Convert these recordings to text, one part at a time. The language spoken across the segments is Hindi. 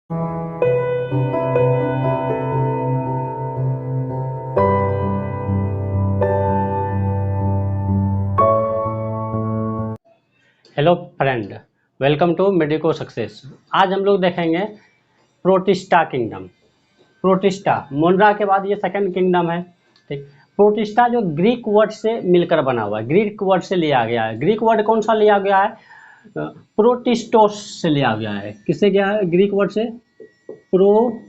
Hello friend, welcome to Medico Success. आज हम लोग देखेंगे प्रोटिस्टा किंगडम। प्रोटिस्टा मोनरा के बाद ये सेकंड किंगडम है। ठीक, प्रोटिस्टा जो ग्रीक वर्ड से मिलकर बना हुआ है, ग्रीक वर्ड से लिया गया है। ग्रीक वर्ड कौन सा लिया गया है? प्रोटिस्टोस से लिया गया है। किससे गया है? ग्रीक वर्ड से प्रोटिस्टोस।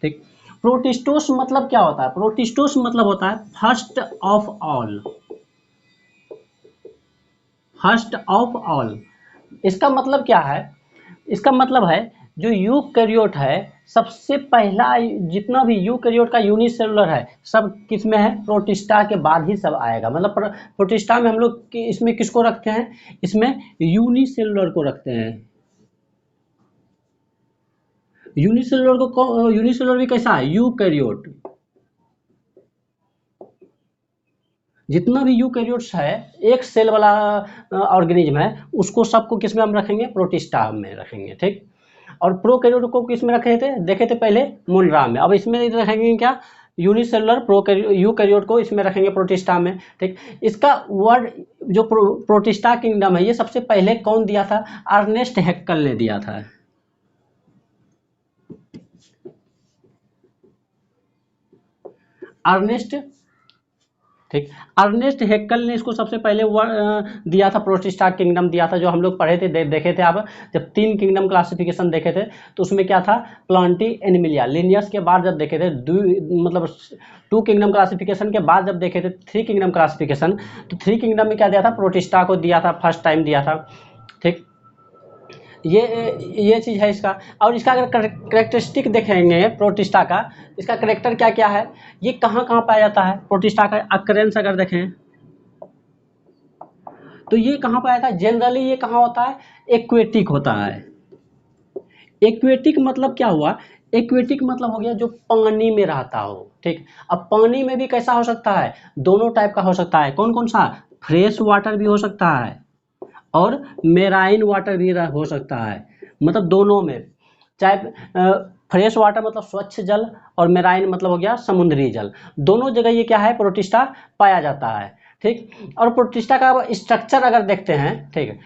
ठीक, प्रोटिस्टोस मतलब क्या होता है? प्रोटिस्टोस मतलब होता है first of all. First of all इसका मतलब क्या है? इसका मतलब है जो यूकैरियोट है, सबसे पहला जितना भी यूकैरियोट का यूनिसेलुलर है, सब किस में है? प्रोटिस्टा के बाद ही सब आएगा। मतलब प्रोटिस्टा में हम लोग इसमें किसको रखते हैं? इसमें यूनिसेलुलर को रखते हैं। यूनिसेलुलर भी कैसा है? यूकैरियोट। जितना भी यूकैरियोट्स है, एक सेल वाला ऑर्गेनिज्म है, उसको सबको किस में हम रखेंगे? प्रोटिस्टा में रखेंगे। ठीक, और प्रोकैरियोट को किस में रखे थे? देखे थे पहले मोनरा में। अब इसमें रखेंगे क्या? यूनिसेलुलर यूकैरियोट को इसमें रखेंगे प्रोटिस्टा में। ठीक, इसका वर्ड जो प्रोटिस्टा किंगडम है, ये सबसे पहले कौन दिया था? अर्नेस्ट हैक्कल ने दिया था। अर्नेस्ट, ठीक, अर्नेस्ट हैक्कल ने इसको सबसे पहले दिया था, प्रोटिस्टा किंगडम दिया था, जो हम लोग पढ़े थे, देखे थे। आप जब 3 किंगडम क्लासिफिकेशन देखे थे तो उसमें क्या था? प्लांटी एनिमिलिया लिनियस के बाद जब देखे थे, मतलब 2 किंगडम क्लासिफिकेशन के बाद जब देखे थे 3 किंगडम क्लासिफिकेशन, तो 3 किंगडम में क्या दिया था? प्रोटिस्टा को दिया था, फर्स्ट टाइम दिया था। ठीक, ये चीज़ है इसका। और इसका अगर करेक्टरिस्टिक देखेंगे प्रोटिस्टा का, इसका करेक्टर क्या क्या है, ये कहाँ कहाँ पाया जाता है? प्रोटिस्टा का अक्रेंस अगर देखें तो ये कहाँ पाया जाता है? जनरली ये कहाँ होता है? एक्वेटिक होता है। एक्वेटिक मतलब क्या हुआ? एक्वेटिक मतलब हो गया जो पानी में रहता हो। ठीक, अब पानी में भी कैसा हो सकता है? दोनों टाइप का हो सकता है। कौन कौन सा? फ्रेश वाटर भी हो सकता है और मेराइन वाटर भी हो सकता है। मतलब दोनों में, चाहे फ्रेश वाटर मतलब स्वच्छ जल, और मेराइन मतलब हो गया समुद्री जल। दोनों जगह ये क्या है? प्रोटिस्टा पाया जाता है। ठीक, और प्रोटिस्टा का स्ट्रक्चर अगर देखते हैं, ठीक है,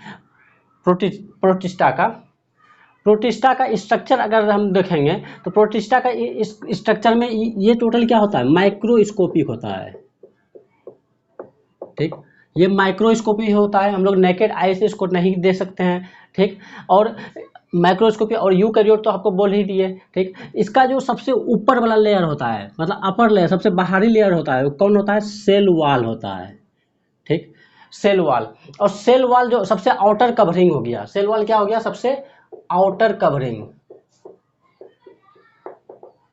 प्रोटिस्टा का स्ट्रक्चर अगर हम देखेंगे तो प्रोटिस्टा का इस स्ट्रक्चर में ये टोटल क्या होता है? माइक्रोस्कोपिक होता है। ठीक, ये माइक्रोस्कोपी होता है, हम लोग नेकेड आई से इसको नहीं देख सकते हैं। ठीक, और माइक्रोस्कोपी और यूकैरियोट तो आपको बोल ही दिए। ठीक, इसका जो सबसे ऊपर वाला लेयर होता है, मतलब अपर लेयर, सबसे बाहरी लेयर होता है, वो कौन होता है? सेल वॉल होता है। ठीक, सेल वॉल। और सेल वॉल जो सबसे आउटर कवरिंग हो गया, सेल वॉल क्या हो गया? सबसे आउटर कवरिंग।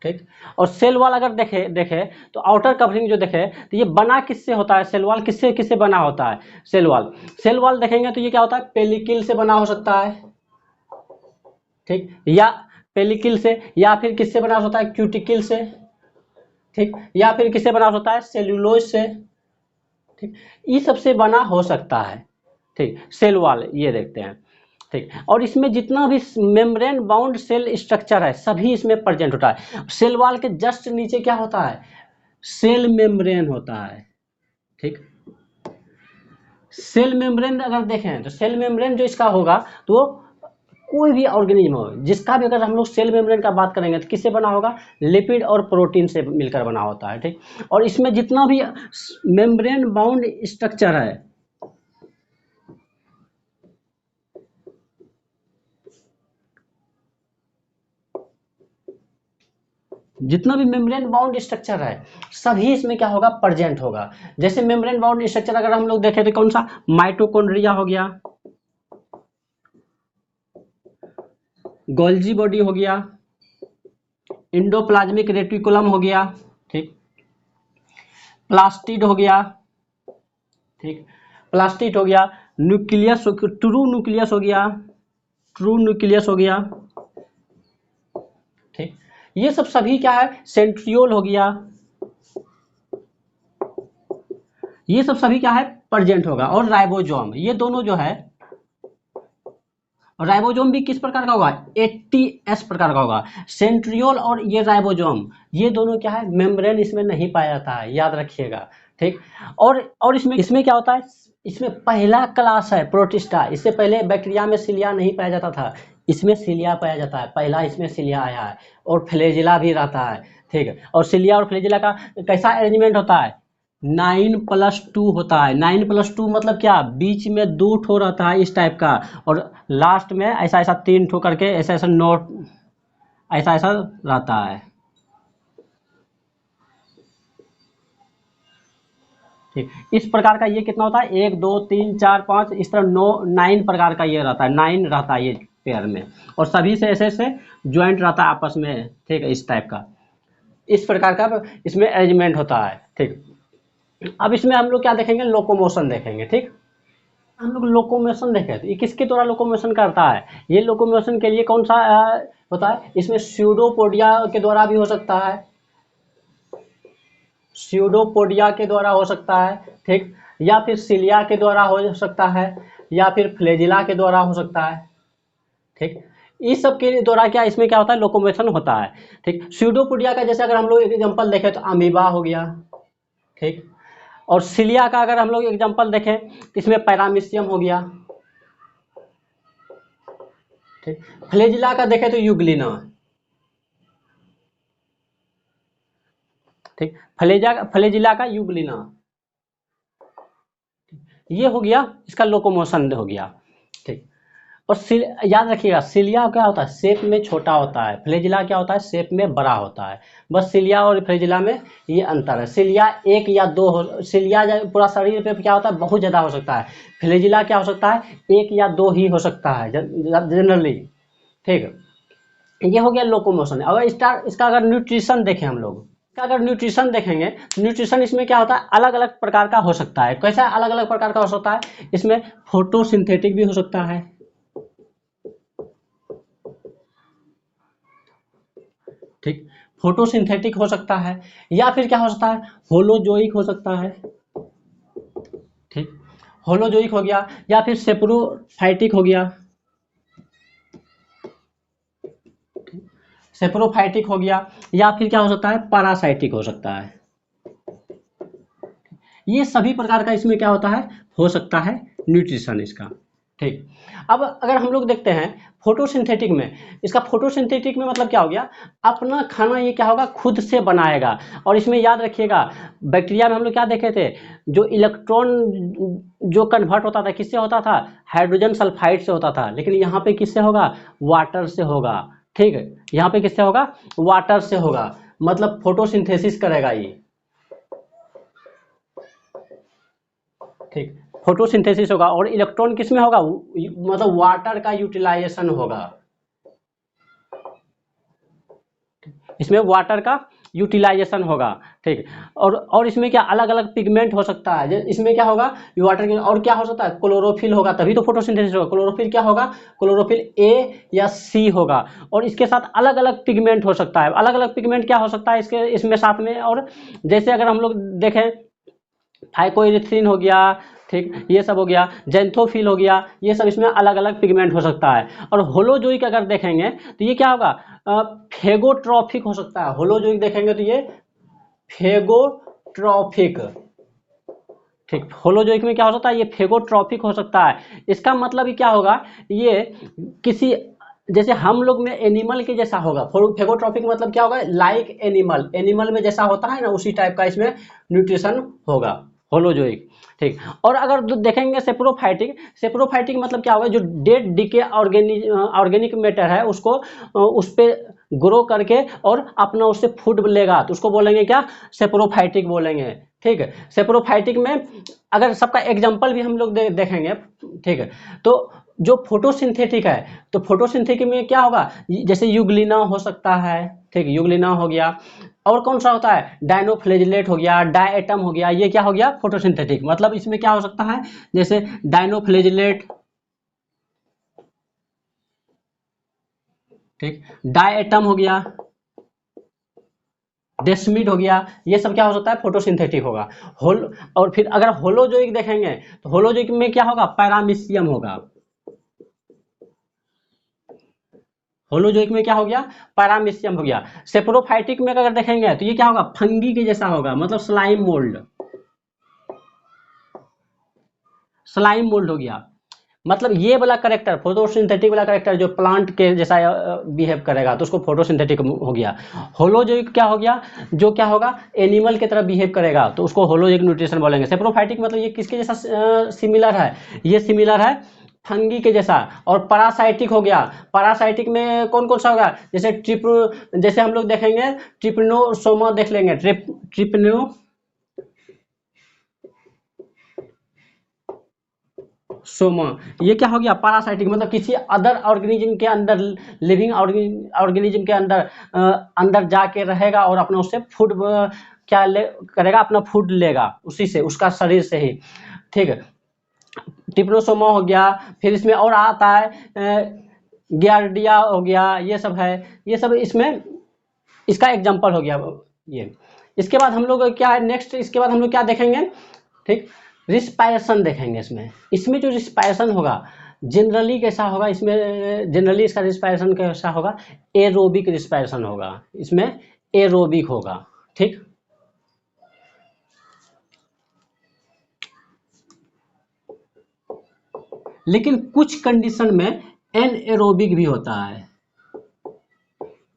ठीक, और सेल वॉल अगर देखे देखे तो आउटर कवरिंग जो देखे तो ये बना किससे होता है? सेल वॉल किससे किससे बना होता है? सेल वॉल देखेंगे तो ये क्या होता है? पेलिकिल से बना हो सकता है। ठीक, या पेलिकिल से, या फिर किससे बना होता है? क्यूटिकल से। ठीक, या फिर किससे बना होता है? सेल्यूलोज से। ठीक, ये सबसे बना हो सकता है। ठीक, सेल वॉल ये देखते हैं। ठीक, और इसमें जितना भी मेम्ब्रेन बाउंड सेल स्ट्रक्चर है, सभी इसमें प्रेजेंट होता है। सेल वॉल के जस्ट नीचे क्या होता है? सेल मेम्ब्रेन होता है। ठीक, सेल मेम्ब्रेन अगर देखें तो सेल मेम्ब्रेन जो इसका होगा, तो कोई भी ऑर्गेनिज्म हो जिसका भी, अगर हम लोग सेल मेम्ब्रेन का बात करेंगे तो किससे बना होगा? लिपिड और प्रोटीन से मिलकर बना होता है। ठीक, और इसमें जितना भी मेम्ब्रेन बाउंड स्ट्रक्चर है, जितना भी मेम्ब्रेन बाउंड स्ट्रक्चर है, सभी इसमें क्या होगा? प्रेजेंट होगा। जैसे मेम्ब्रेन बाउंड स्ट्रक्चर अगर हम लोग देखें तो कौन सा? माइटोकॉन्ड्रिया हो गया, गोल्जी बॉडी हो गया, इंडोप्लाज्मिक रेटिकुलम हो गया। ठीक, प्लास्टिड हो गया। ठीक, प्लास्टिड हो गया, न्यूक्लियस, ट्रू न्यूक्लियस हो गया, ट्रू न्यूक्लियस हो गया। ठीक, ये सब सभी क्या है? सेंट्रियोल हो गया। ये सब सभी क्या है? प्रेजेंट होगा। और राइबोसोम, ये दोनों जो है राइबोसोम भी किस प्रकार का होगा, 80S प्रकार का होगा। सेंट्रियोल और ये राइबोसोम, ये दोनों क्या है, मेम्ब्रेन इसमें नहीं पाया जाता है, याद रखिएगा, ठीक। और इसमें क्या होता है, इसमें पहला क्लास है प्रोटिस्टा। इससे पहले बैक्टीरिया में सिलिया नहीं पाया जाता था, इसमें सिलिया पाया जाता है, पहला इसमें सिलिया आया है। और फ्लैजिला भी रहता है, ठीक है। और सिलिया और फ्लैजिला का कैसा अरेंजमेंट होता है, 9+2 होता है। 9+2 मतलब क्या, बीच में 2 ठो रहता है इस टाइप का, और लास्ट में ऐसा ऐसा 3 ठो करके ऐसा ऐसा नोट ऐसा ऐसा रहता है, ठीक। इस प्रकार का ये कितना होता है, 1 2 3 4 5 इस तरह 9 प्रकार का ये रहता है, 9 रहता है ये पेयर में। और सभी से ऐसे ऐसे ज्वाइंट रहता है आपस में, ठीक है, इस टाइप का, इस प्रकार का इसमें अरेंजमेंट होता है, ठीक। अब इसमें हम लोग क्या देखेंगे, लोकोमोशन देखेंगे, ठीक। हम लोग लोकोमोशन देखें तो ये किसके द्वारा लोकोमोशन करता है, ये लोकोमोशन के लिए कौन सा होता है, इसमें स्यूडोपोडिया के द्वारा भी हो सकता है, स्यूडोपोडिया के द्वारा हो सकता है, ठीक। या फिर सिलिया के द्वारा हो सकता है, या फिर फ्लैजिला के द्वारा हो सकता है, ठीक। इस सब के द्वारा क्या इसमें क्या होता है, लोकोमोशन होता है, ठीक। स्यूडोपोडिया का जैसे अगर हम लोग एग्जांपल देखें तो अमीबा हो गया, ठीक। और सिलिया का अगर हम लोग एग्जांपल देखें तो इसमें पैरामीशियम हो गया, ठीक। फ्लैजिला का देखें तो यूग्लिना, ठीक। फ्लैजिला का यूग्लिना, ये हो गया इसका लोकोमोशन हो गया, ठीक। और याद रखिएगा सिलिया क्या होता है, शेप में छोटा होता है, फ्लैजिला क्या होता है, शेप में बड़ा होता है। बस सिलिया और फ्लैजिला में ये अंतर है, सिलिया 1 या 2 हो, सिलिया पूरा शरीर पे क्या होता है बहुत ज़्यादा हो सकता है, फ्लैजिला क्या हो सकता है 1 या 2 ही हो सकता है जनरली, ठीक। ये हो गया लोकोमोशन। अगर इसका अगर न्यूट्रिशन देखें हम लोग, इसका अगर न्यूट्रिशन देखेंगे तो न्यूट्रिशन इसमें क्या होता है, अलग अलग प्रकार का हो सकता है। कैसा अलग अलग प्रकार का हो सकता है, इसमें फोटोसिंथेटिक भी हो सकता है, ठीक। फोटोसिंथेटिक हो सकता है, या फिर क्या हो सकता है, होलोजोइक हो सकता है, ठीक। होलोजोइक हो गया, या फिर सेप्रोफाइटिक हो गया, सेप्रोफाइटिक हो गया, या फिर क्या हो सकता है, पैरासाइटिक हो सकता है। ये सभी प्रकार का इसमें क्या होता है, हो सकता है न्यूट्रिशन इसका, ठीक। अब अगर हम लोग देखते हैं फोटोसिंथेटिक में, इसका फोटोसिंथेटिक में मतलब क्या हो गया, अपना खाना ये क्या होगा, खुद से बनाएगा। और इसमें याद रखिएगा बैक्टीरिया में हम लोग क्या देखे थे, जो इलेक्ट्रॉन जो कन्वर्ट होता था किससे होता था, हाइड्रोजन सल्फाइड से होता था, लेकिन यहाँ पे किससे होगा, वाटर से होगा, ठीक है। यहाँ पे किससे होगा, वाटर से होगा, मतलब फोटोसिंथेसिस करेगा ये, ठीक। फोटोसिंथेसिस होगा, और इलेक्ट्रॉन किस में होगा, मतलब वाटर का यूटिलाइजेशन होगा, इसमें वाटर का यूटिलाइजेशन होगा, ठीक। और इसमें क्या अलग अलग पिगमेंट हो सकता है, इसमें क्या होगा वाटर के, और क्या हो सकता है, क्लोरोफिल होगा, तभी तो फोटोसिंथेसिस होगा। क्लोरोफिल क्या होगा, क्लोरोफिल ए या सी होगा, और इसके साथ अलग अलग पिगमेंट हो सकता है। अलग अलग पिगमेंट क्या हो सकता है इसमें साथ में, और जैसे अगर हम लोग देखें फाइकोइरिथ्रिन हो गया, ठीक, ये सब हो गया, जेंथोफिल हो गया, ये सब इसमें अलग अलग पिगमेंट हो सकता है। और होलोजोइक अगर देखेंगे तो ये क्या होगा, फेगोट्रॉफिक हो सकता है। होलोजोइक देखेंगे तो ये फेगोट्रॉफिक, ठीक। होलोजोइक में क्या हो सकता है, ये फेगोट्रॉफिक हो सकता है। इसका मतलब ही क्या होगा, ये किसी जैसे हम लोग में एनिमल के जैसा होगा। फेगोट्रॉफिक मतलब क्या होगा, लाइक एनिमल, एनिमल में जैसा होता है ना उसी टाइप का इसमें न्यूट्रिशन होगा, होलोजोइक, ठीक। और अगर देखेंगे सेप्रोफाइटिक, सेप्रोफाइटिक मतलब क्या होगा, जो डेड डिके ऑर्गेनिक मैटर है उसको उस पर ग्रो करके और अपना उससे फूड लेगा, तो उसको बोलेंगे क्या, सेप्रोफाइटिक बोलेंगे, ठीक है। सेप्रोफाइटिक में अगर सबका एग्जांपल भी हम लोग देखेंगे, ठीक है। तो जो फोटोसिंथेटिक है, तो फोटोसिंथेटिक में क्या होगा, जैसे यूग्लिना हो सकता है, ठीक, यूग्लिना हो गया। और कौन सा होता है, डायनोफ्लेजिलेट हो गया, डायएटम हो गया, ये क्या हो गया फोटोसिंथेटिक। मतलब इसमें क्या हो सकता है, जैसे डायनोफ्लेजिलेट, ठीक, डायएटम हो गया, डेस्मिड हो गया, ये सब क्या हो सकता है, फोटोसिंथेटिक होगा। और फिर अगर होलोजोइक देखेंगे तो होलोजोइक में क्या होगा, पैरामीशियम होगा, होलोजोइक में क्या हो गया, पैरामीशियम हो गया। सेप्रोफाइटिक में अगर देखेंगे तो ये क्या होगा, फंगी के जैसा होगा, मतलब स्लाइम मोल्ड, स्लाइम मोल्ड हो गया। मतलब ये वाला करेक्टर, फोटोसिंथेटिक वाला करेक्टर जो प्लांट के जैसा बिहेव करेगा तो उसको फोटोसिंथेटिक हो गया। होलोजोइक क्या हो गया, जो क्या होगा, एनिमल की तरह बिहेव करेगा तो उसको होलोजोइक न्यूट्रिशन बोलेंगे। सेप्रोफाइटिक मतलब ये किसके जैसा सिमिलर है, ये सिमिलर है फंगी के जैसा। और पैरासाइटिक हो गया, पैरासाइटिक में कौन कौन सा होगा, जैसे जैसे हम लोग देखेंगे ट्रिप्नोसोमा देख लेंगे, ट्रिप्नो सोमा, ये क्या हो गया, पैरासाइटिक मतलब किसी अदर ऑर्गेनिज्म के अंदर, लिविंग ऑर्गेनिज्म के अंदर अंदर जाके रहेगा और अपना उससे फूड क्या करेगा, अपना फूड लेगा उसी से, उसका शरीर से ही, ठीक है। टिप्रोसोमा हो गया, फिर इसमें और आता है गियार्डिया हो गया, ये सब है, ये सब इसमें इसका एग्जाम्पल हो गया ये। इसके बाद हम लोग क्या है नेक्स्ट, इसके बाद हम लोग क्या देखेंगे, ठीक, रिस्पायरेशन देखेंगे। इसमें इसमें जो रिस्पायरेशन होगा जनरली कैसा होगा, इसमें जनरली इसका रिस्पायरेशन कैसा होगा, एरोबिक रिस्पायरेशन होगा, इसमें एरोबिक होगा, ठीक। लेकिन कुछ कंडीशन में एनएरोबिक भी होता है,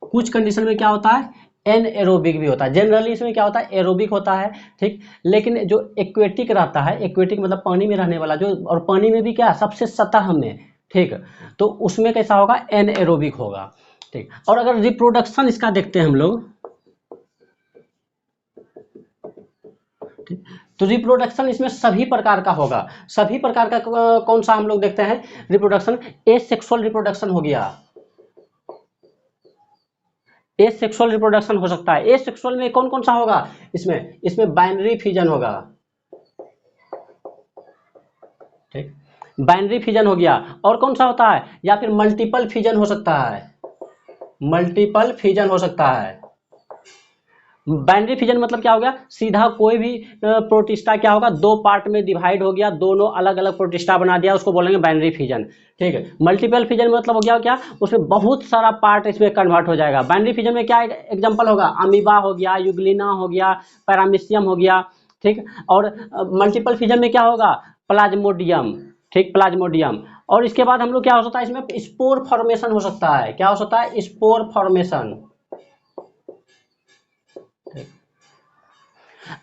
कुछ कंडीशन में क्या होता है, एनएरोबिक भी होता है। जनरली इसमें क्या होता है, एरोबिक होता है, ठीक। लेकिन जो एक्वेटिक रहता है, एक्वेटिक मतलब पानी में रहने वाला जो, और पानी में भी क्या सबसे सतह में, ठीक, तो उसमें कैसा होगा, एनएरोबिक होगा, ठीक। और अगर रिप्रोडक्शन इसका देखते हैं हम लोग, ठीक, तो रिप्रोडक्शन इसमें सभी प्रकार का होगा, सभी प्रकार का कौन सा हम लोग देखते हैं रिप्रोडक्शन, एसेक्सुअल रिप्रोडक्शन हो गया, एसेक्सुअल रिप्रोडक्शन हो सकता है। एसेक्सुअल में कौन कौन सा होगा, इसमें बाइनरी फिजन होगा, ठीक, बाइनरी फिजन हो गया। और कौन सा होता है, या फिर मल्टीपल फिजन हो सकता है, मल्टीपल फिजन हो सकता है। बाइनरी फिजन मतलब क्या हो गया, सीधा कोई भी प्रोटिस्टा क्या होगा, दो पार्ट में डिवाइड हो गया, दोनों अलग अलग प्रोटिस्टा बना दिया, उसको बोलेंगे बाइनरी फिजन, ठीक है। मल्टीपल फिजन मतलब हो गया क्या, उसमें बहुत सारा पार्ट इसमें कन्वर्ट हो जाएगा। बाइनरी फिजन में क्या एग्जांपल होगा, अमीबा हो गया, यूग्लिना हो गया, पैरामीशियम हो गया, ठीक। और मल्टीपल फिजन में क्या होगा, प्लाज्मोडियम, ठीक, प्लाज्मोडियम। और इसके बाद हम लोग क्या हो सकता है, इसमें स्पोर फॉर्मेशन हो सकता है, क्या हो सकता है, स्पोर फॉर्मेशन।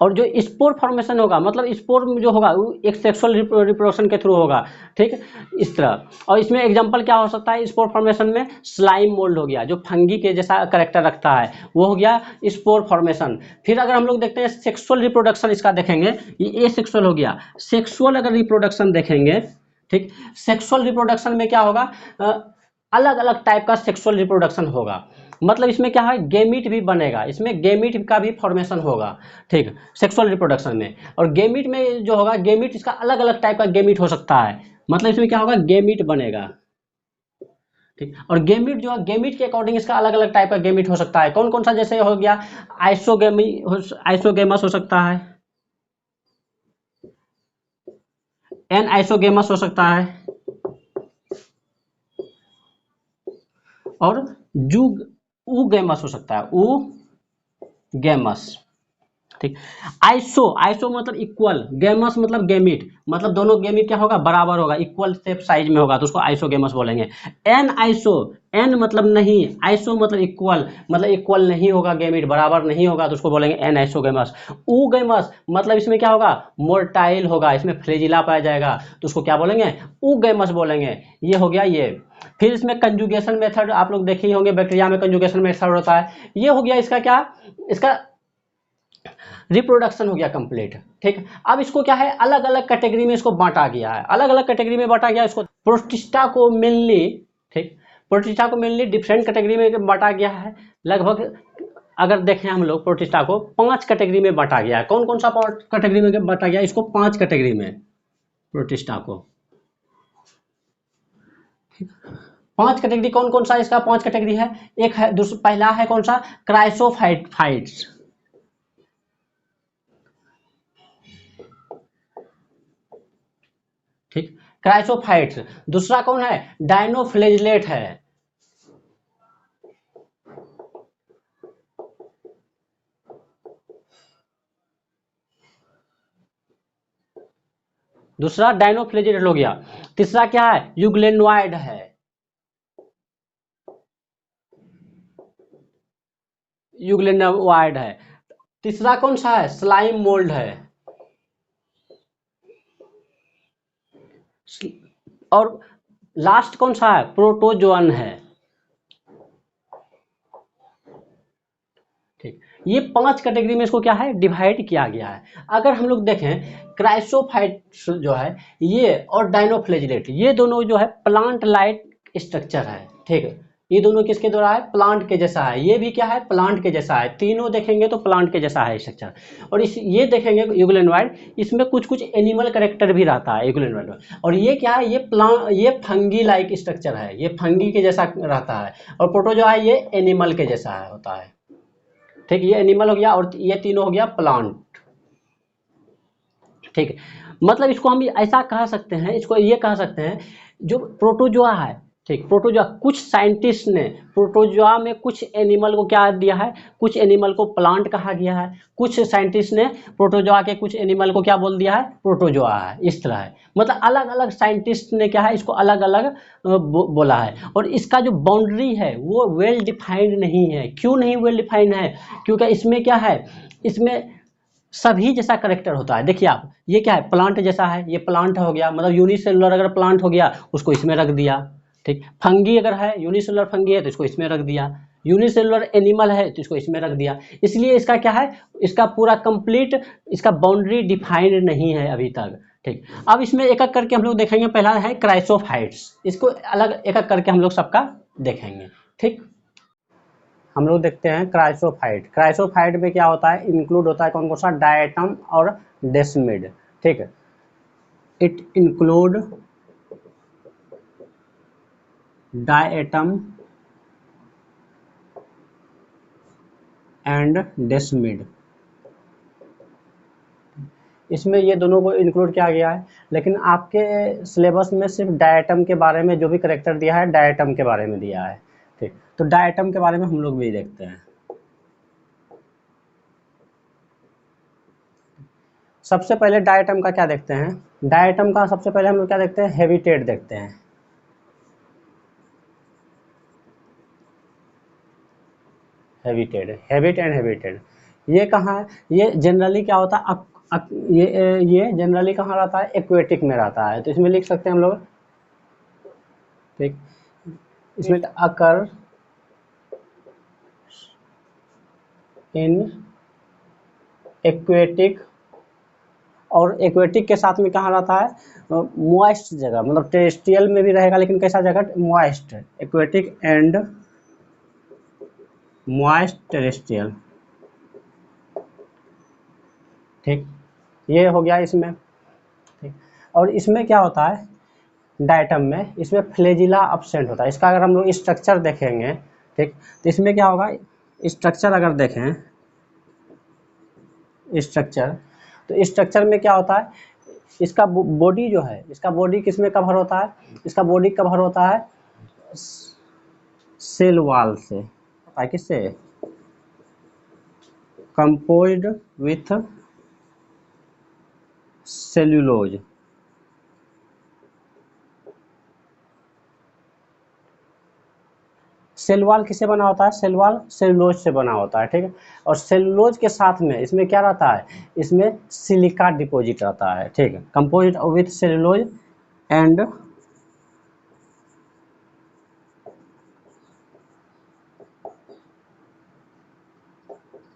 और जो स्पोर फॉर्मेशन होगा, मतलब स्पोर जो होगा वो एक सेक्सुअल रिप्रोडक्शन के थ्रू होगा, ठीक, इस तरह। और इसमें एग्जांपल क्या हो सकता है स्पोर फॉर्मेशन में, स्लाइम मोल्ड हो गया, जो फंगी के जैसा करेक्टर रखता है, वो हो गया स्पोर फॉर्मेशन। फिर अगर हम लोग देखते हैं सेक्सुअल रिप्रोडक्शन, इसका देखेंगे, ये एसेक्सुअल हो गया। सेक्सुअल अगर रिप्रोडक्शन देखेंगे, ठीक, सेक्सुअल रिप्रोडक्शन में क्या होगा, अलग अलग टाइप का सेक्सुअल रिप्रोडक्शन होगा। मतलब इसमें क्या है, गेमिट भी बनेगा, इसमें गेमिट का भी फॉर्मेशन होगा, ठीक, सेक्सुअल रिप्रोडक्शन में। और गेमिट में जो होगा, गेमिट इसका अलग अलग टाइप का गेमिट हो सकता है, मतलब इसमें क्या होगा, गेमिट बनेगा, ठीक। और गेमिट जो है, गेमिट के अकॉर्डिंग इसका अलग अलग टाइप का गेमिट हो सकता है। कौन कौन सा, जैसे हो गया आइसोगेमी, आइसोगेमस हो सकता है, एन आइसोगेमस हो सकता है, और जू गैमस हो सकता है, गैमस, ठीक। आइसो, आइसो मतलब इक्वल, गैमस मतलब गेमिट, मतलब दोनों गेमिट क्या होगा, बराबर होगा, इक्वल सेप साइज में होगा, तो उसको आइसोगेमस बोलेंगे। एन आइसो, एन मतलब नहीं, आइसो मतलब इक्वल, मतलब इक्वल नहीं होगा गेमिट, बराबर नहीं होगा, तो उसको बोलेंगे एन आइसोगेमस। ऊगेमस मतलब इसमें क्या होगा, मोर्टाइल होगा, इसमें फ्लेजिला पाया जाएगा, तो उसको क्या बोलेंगे, ऊगेमस बोलेंगे। ये हो गया ये। फिर इसमें कंजुगेशन मेथड आप लोग देखे ही होंगे, बैक्टीरिया में कंजुगेशन मेथड होता है। ये हो गया इसका क्या, इसका रिप्रोडक्शन हो गया कंप्लीट, ठीक। अब इसको क्या है, अलग अलग कैटेगरी में इसको बांटा गया है, अलग अलग कैटेगरी में बांटा गया इसको, प्रोटिस्टा को मेनली, ठीक, प्रोटिस्टा को मेनली डिफरेंट कैटेगरी में बांटा गया है। लगभग अगर देखें हम लोग प्रोटिस्टा को 5 कैटेगरी में बांटा गया है। कौन कौन सा कैटेगरी में बांटा गया, इसको 5 कैटेगरी में, प्रोटिस्टा को 5 कैटेगरी। कौन कौन सा इसका 5 कैटेगरी है, एक है पहला है कौन सा, क्राइसोफाइट्स, ठीक, क्राइसोफाइट्स। दूसरा कौन है, डायनोफ्लेजलेट है, दूसरा डायनोफ्लेजिलेट हो गया। तीसरा क्या है, यूग्लेनॉइड है, यूग्लेनॉइड है। तीसरा कौन सा है, स्लाइम मोल्ड है। और लास्ट कौन सा है, प्रोटोजोअन है। ठीक, ये 5 कैटेगरी में इसको क्या है, डिवाइड किया गया है। अगर हम लोग देखें क्राइसोफाइट्स जो है ये और डायनोफ्लेजिलेट, ये दोनों जो है प्लांट लाइक स्ट्रक्चर है। ठीक है, ये दोनों किसके द्वारा है, प्लांट के जैसा है। ये भी क्या है, प्लांट के जैसा है। तीनों देखेंगे तो प्लांट के जैसा है स्ट्रक्चर। और इस ये देखेंगे यूग्लेनॉइड, इसमें कुछ कुछ एनिमल कैरेक्टर भी रहता है यूग्लेनॉइड में। और ये क्या है, ये फंगी लाइक स्ट्रक्चर है, ये फंगी के जैसा रहता है। और प्रोटोजोआ है, ये एनिमल के जैसा है, होता है। ठीक, ये एनिमल हो गया और ये तीनों हो गया प्लांट। ठीक, मतलब इसको हम ऐसा कह सकते हैं, इसको ये कह सकते हैं जो प्रोटोजोआ है। ठीक, प्रोटोजोआ, कुछ साइंटिस्ट ने प्रोटोजोआ में कुछ एनिमल को क्या दिया है, कुछ एनिमल को प्लांट कहा गया है। कुछ साइंटिस्ट ने प्रोटोजोआ के कुछ एनिमल को क्या बोल दिया है, प्रोटोजोआ है, इस तरह है। मतलब अलग अलग साइंटिस्ट ने क्या है, इसको अलग अलग बोला है। और इसका जो बाउंड्री है वो वेल डिफाइंड नहीं है। क्यों नहीं वेल डिफाइंड है, क्योंकि इसमें क्या है, इसमें सभी जैसा करेक्टर होता है। देखिए आप, ये क्या है, प्लांट जैसा है, ये प्लांट हो गया, मतलब यूनिसेलुलर अगर प्लांट हो गया उसको इसमें रख दिया। ठीक, फंगी अगर है, यूनिसेलुलर फंगी है तो इसको इसमें रख दिया। यूनिसेलुलर एनिमल है तो इसको इसमें रख दिया। इसलिए इसका क्या है, इसका पूरा कंप्लीट, इसका बाउंड्री डिफाइंड नहीं है अभी तक। ठीक, अब इसमें एक एक करके हम लोग देखेंगे। पहला है क्राइसोफाइट्स, इसको अलग एक एक करके हम लोग सबका देखेंगे। ठीक, हम लोग देखते हैं क्राइसोफाइट। क्राइसोफाइट में क्या होता है, इंक्लूड होता है कौन कौन सा, डायटम और डेस्मिड। ठीक है, it include diatom and desmid. इसमें ये दोनों को इंक्लूड किया गया है, लेकिन आपके सिलेबस में सिर्फ डायटम के बारे में जो भी करेक्टर दिया है, डायटम के बारे में दिया है। ठीक, तो डायटम के बारे में हम लोग भी देखते हैं। सबसे पहले डायटम का क्या देखते हैं, डायटम का सबसे पहले हम लोग क्या देखते हैं, हैबिटेट देखते हैं। हैबिटेट, हैबिट एंड हैबिटेट, ये कहाँ है, ये जनरली क्या होता है, ये जनरली कहाँ रहता है, एक्वेटिक में रहता है। तो इसमें लिख सकते हैं हम लोग। ठीक, इसमें अकर इन एक्वेटिक, और एक्वेटिक के साथ में कहाँ रहता है, मॉइस्ट जगह, मतलब टेरेस्ट्रियल में भी रहेगा लेकिन कैसा जगह, moist, aquatic and moist terrestrial. ठीक, ये हो गया इसमें। ठीक, और इसमें क्या होता है, डायटम में इसमें फ्लैजिला अब्सेंट होता है। इसका अगर हम लोग स्ट्रक्चर देखेंगे, ठीक, तो इसमें क्या होगा, स्ट्रक्चर अगर देखें, स्ट्रक्चर, तो स्ट्रक्चर में क्या होता है, इसका बॉडी जो है, इसका बॉडी किस में कवर होता है, इसका बॉडी कवर होता है सेल वॉल से, किससे, composed with cellulose. Cell wall किससे बना होता है, सेल वॉल सेलुलोज से बना होता है। ठीक है, और सेलुलोज के साथ में इसमें क्या रहता है, इसमें सिलिका डिपॉजिट रहता है। ठीक है, composite with cellulose and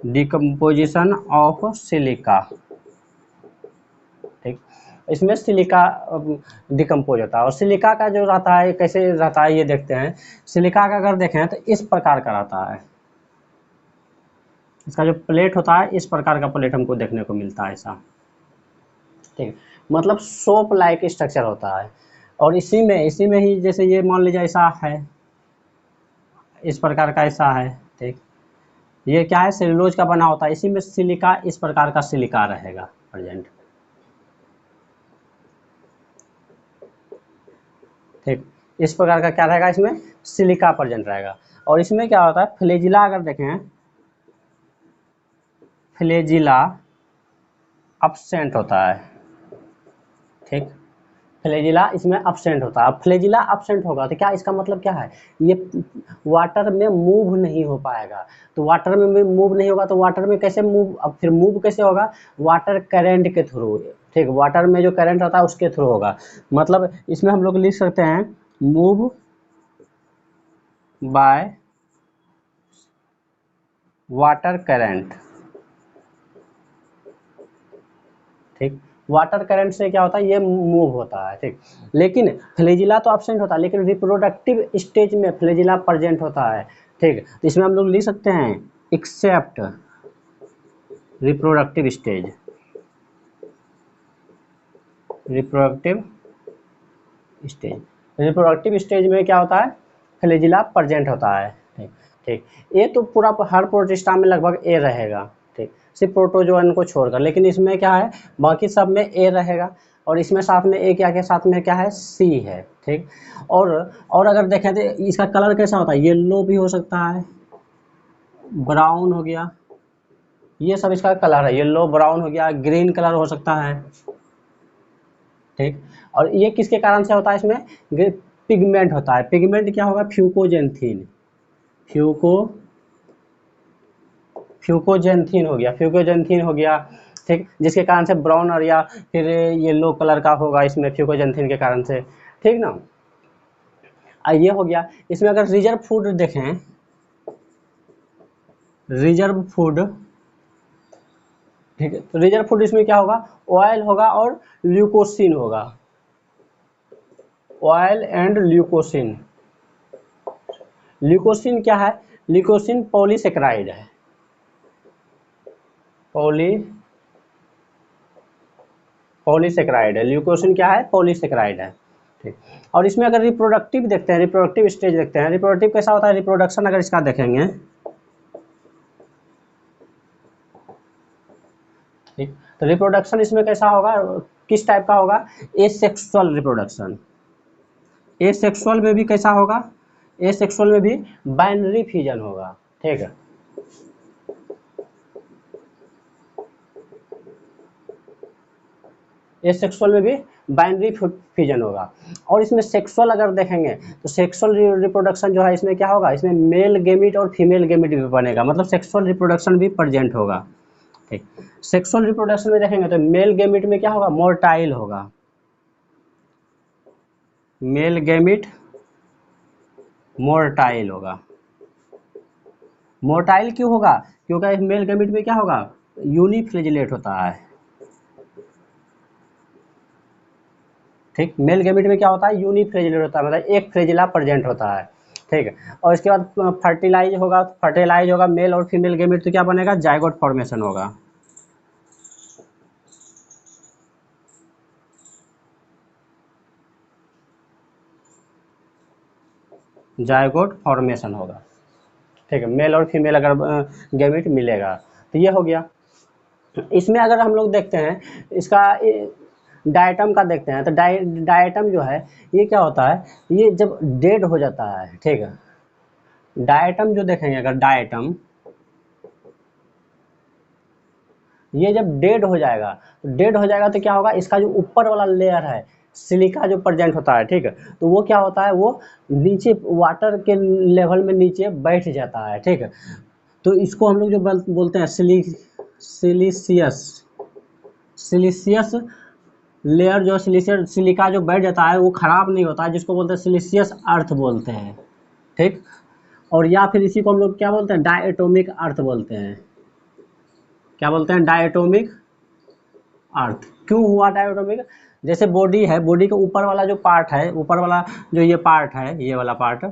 decomposition of silica. ठीक, इसमें सिलिका डिकम्पोज होता है। और सिलिका का जो रहता है कैसे रहता है ये देखते हैं। सिलिका का अगर देखें तो इस प्रकार का रहता है, इसका जो प्लेट होता है इस प्रकार का प्लेट हमको देखने को मिलता है ऐसा। ठीक, मतलब सोप लाइक स्ट्रक्चर होता है। और इसी में ही जैसे ये मान लीजिए ऐसा है, इस प्रकार का ऐसा है। ठीक, ये क्या है, सेलुलोज का बना होता है, इसी में सिलिका, इस प्रकार का सिलिका रहेगा प्रेजेंट। ठीक, इस प्रकार का क्या रहेगा, इसमें सिलिका प्रेजेंट रहेगा। और इसमें क्या होता है, फ्लैजिला अगर देखें, फ्लैजिला अब्सेंट होता है। ठीक। फ्लैजिला इसमें अब्सेंट होता है। अब फ्लैजिला अब्सेंट होगा तो क्या इसका मतलब क्या है, ये वाटर में मूव नहीं हो पाएगा। तो वाटर में मूव नहीं होगा तो वाटर में कैसे मूव, अब फिर मूव कैसे होगा, वाटर करंट के थ्रू। ठीक, वाटर में जो करंट रहता है उसके थ्रू होगा। मतलब इसमें हम लोग लिख सकते हैं मूव बाय वाटर करंट। ठीक, वाटर करंट से क्या होता है, ये मूव होता है। ठीक, लेकिन फ्लैजिला तो अब्सेंट होता है, लेकिन रिप्रोडक्टिव स्टेज में फ्लैजिला प्रेजेंट होता है। ठीक, तो इसमें हम लोग लिख सकते हैं except reproductive stage. Reproductive stage, reproductive stage में क्या होता है, फ्लैजिला प्रेजेंट होता है। ठीक, ठीक, ये तो पूरा हर प्रोटिस्टा में लगभग ए रहेगा। ठीक, सिर्फ प्रोटोजोअन को छोड़कर, लेकिन इसमें क्या है, बाकी सब में ए रहेगा। और इसमें साथ में ए क्या के साथ में क्या है, सी है। ठीक, और अगर देखें तो इसका कलर कैसा होता है, येलो भी हो सकता है, ब्राउन हो गया, ये सब इसका कलर है, येलो ब्राउन हो गया, ग्रीन कलर हो सकता है। ठीक, और ये किसके कारण से होता है, इसमें पिगमेंट होता है। पिगमेंट क्या होगा, फ्यूकोजेंथीन, फ्यूकोजेंथीन हो गया, फ्यूकोजेंथीन हो गया। ठीक, जिसके कारण से ब्राउन और या फिर येलो कलर का होगा इसमें फ्यूकोजेंथीन के कारण से। ठीक ना, ये हो गया। इसमें अगर रिजर्व फूड देखें, रिजर्व फूड, ठीक है, तो रिजर्व फूड इसमें क्या होगा, ऑयल होगा और ल्यूकोसिन होगा, ऑयल एंड ल्यूकोसिन। ल्यूकोसिन क्या है, ल्यूकोसिन पॉलीसेकेराइड है, पॉलीसेकेराइड है। ल्यूकोसिन क्या है, पॉलीसेकेराइड है। ठीक, और इसमें अगर रिप्रोडक्टिव देखते हैं, रिप्रोडक्टिव स्टेज देखते हैं, रिप्रोडक्टिव कैसा होता है, रिप्रोडक्शन अगर इसका देखेंगे, ठीक, तो रिप्रोडक्शन इसमें कैसा होगा, किस टाइप का होगा, एसेक्सुअल रिप्रोडक्शन। एसेक्सुअल में भी कैसा होगा, एसेक्सुअल में भी बाइनरी फ्यूजन होगा। ठीक है, एसेक्सुअल में भी बाइनरी फ्यूजन होगा। और इसमें सेक्सुअल अगर देखेंगे तो सेक्सुअल रिप्रोडक्शन जो है इसमें क्या होगा, इसमें मेल गेमिट और फीमेल गेमिट भी बनेगा, मतलब सेक्सुअल रिप्रोडक्शन भी प्रेजेंट होगा। ठीक, सेक्सुअल रिप्रोडक्शन में देखेंगे तो मेल गेमिट में क्या होगा, मोर्टाइल होगा, मेल गेमिट मोर्टाइल होगा। मोर्टाइल क्यों होगा, क्योंकि मेल गेमिट में क्या होगा, यूनिफ्लेजिलेट होता है। ठीक, मेल गेमिट में क्या होता है, यूनिफ्लेजिलेट होता है, मतलब एक फ्लेजिला प्रेजेंट होता है। ठीक है, और इसके बाद फर्टिलाइज होगा मेल और फीमेल गेमिट, तो क्या बनेगा, जायगोट फॉर्मेशन होगा, जायगोट फॉर्मेशन होगा। ठीक है, मेल और फीमेल अगर गेमिट मिलेगा तो ये हो गया। इसमें अगर हम लोग देखते हैं इसका डायटम का देखते हैं, तो डायटम जो है ये क्या होता है, ये जब डेड हो जाता है। ठीक है, डायटम जो देखेंगे, अगर डायटम ये जब डेड हो जाएगा, तो डेड हो जाएगा तो क्या होगा, इसका जो ऊपर वाला लेयर है सिलिका जो प्रेजेंट होता है, ठीक है, तो वो क्या होता है, वो नीचे वाटर के लेवल में नीचे बैठ जाता है। ठीक है, तो इसको हम लोग जो बोलते हैं सिलिशियस, सिलिशियस लेयर, जो सिलिका जो बैठ जाता है वो खराब नहीं होता है, जिसको बोलते हैं सिलिशियस अर्थ बोलते हैं। ठीक, और या फिर इसी को हम लोग क्या बोलते हैं, डायटोमिक अर्थ बोलते हैं। क्या बोलते हैं, डायटोमिक अर्थ। क्यों हुआ डायटोमिक, जैसे बॉडी है, बॉडी के ऊपर वाला जो पार्ट है, ऊपर वाला जो ये पार्ट है, ये वाला पार्ट,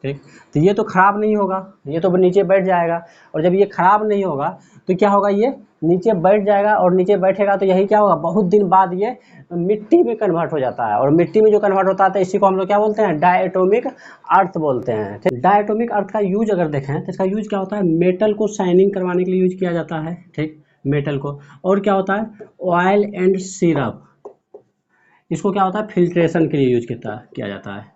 ठीक, तो ये तो खराब नहीं होगा, ये तो नीचे बैठ जाएगा। और जब ये खराब नहीं होगा तो क्या होगा, ये नीचे बैठ जाएगा, और नीचे बैठेगा तो यही क्या होगा, बहुत दिन बाद ये मिट्टी में कन्वर्ट हो जाता है। और मिट्टी में जो कन्वर्ट होता है तो इसी को हम लोग क्या बोलते हैं, डायटोमिक अर्थ बोलते हैं। ठीक, डायटोमिक अर्थ का यूज अगर देखें तो इसका यूज क्या होता है, मेटल को शाइनिंग करवाने के लिए यूज किया जाता है। ठीक, मेटल को, और क्या होता है, ऑयल एंड सिरप, इसको क्या होता है, फिल्ट्रेशन के लिए यूज किया जाता है।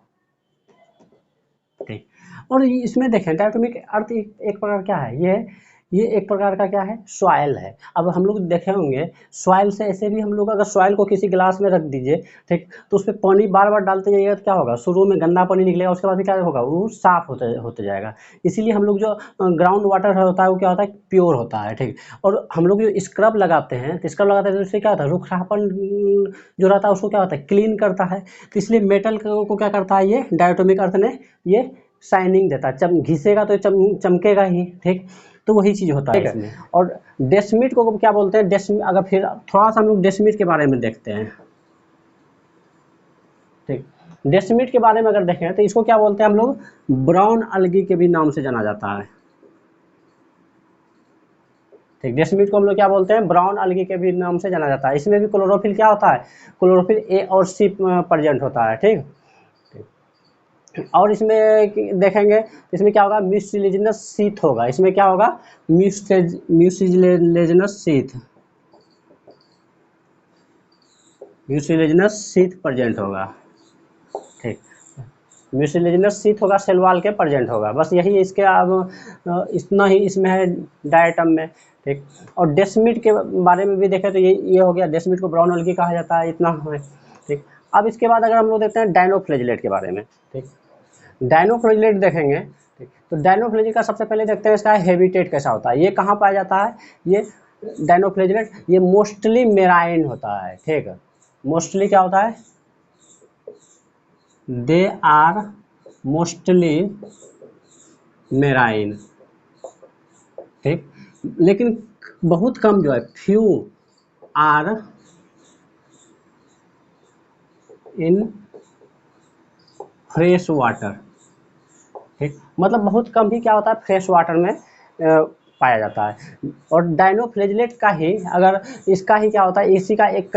ठीक, और इसमें देखें डायटोमिक अर्थ एक प्रकार क्या है, ये ये एक प्रकार का क्या है, सॉइल है। अब हम लोग देखे होंगे सॉइल से ऐसे भी हम लोग अगर सॉइल को किसी गिलास में रख दीजिए, ठीक, तो उसमें पानी बार बार डालते जाइएगा तो क्या होगा, शुरू में गंदा पानी निकलेगा, उसके बाद भी क्या होगा, वो साफ होते होते जाएगा। इसीलिए हम लोग जो ग्राउंड वाटर होता है वो क्या होता है, प्योर होता है, ठीक। और हम लोग जो स्क्रब लगाते हैं, तो स्क्रब लगाते हैं तो उससे क्या होता है, रुखापन जो रहता है उसको क्या होता है, क्लीन करता है। तो इसलिए मेटल को क्या करता है, ये डायटोमिक अर्थ ने ये शाइनिंग देता है, घिसेगा तो चमकेगा ही, ठीक। तो वही चीज़ होता है इसमें। और डेस्मिट को क्या बोलते हैं, डेस्मिट, अगर फिर थोड़ा सा हम लोग डेस्मिट के बारे में देखते हैं, ठीक। डेस्मिट के बारे में अगर देखें तो इसको क्या बोलते हैं हम लोग, ब्राउन अलगी के भी नाम से जाना जाता है, ठीक। डेस्मिट को हम लोग क्या बोलते हैं, ब्राउन अलगी के भी नाम से जाना जाता है। इसमें भी क्लोरोफिल क्या होता है, क्लोरोफिल ए और सी प्रेजेंट होता है, ठीक। और इसमें देखेंगे इसमें क्या होगा, म्यूसिलेजिनस शीथ होगा, इसमें क्या होगा, mucilaginous sheath, mucilaginous sheath present होगा, ठीक। म्यूसिलेजिनस शीथ होगा, सेल वॉल के प्रेजेंट होगा, बस यही इसके। अब इतना ही इसमें है डायटम में, ठीक। और डेस्मिट के बारे में भी देखें तो ये हो गया, डेस्मिट को ब्राउन अलगी कहा जाता है, इतना है, ठीक। अब इसके बाद अगर हम लोग देखते हैं डायनोफ्लैजिलेट के बारे में, ठीक। डायनोफ्लैजिलेट देखेंगे, ठीक। तो डायनोफ्लैजिलेट का सबसे पहले देखते हैं इसका हैबिटेट कैसा होता है, ये कहाँ पाया जाता है, ये डायनोफ्लैजिलेट ये मोस्टली मेराइन होता है, ठीक। मोस्टली क्या होता है, दे आर मोस्टली मेराइन, ठीक। लेकिन बहुत कम जो है, few are in fresh water, ठीक। मतलब बहुत कम ही क्या होता है, फ्रेश वाटर में पाया जाता है। और डायनोफ्लैजिलेट का ही अगर इसका ही क्या होता है, इसी का एक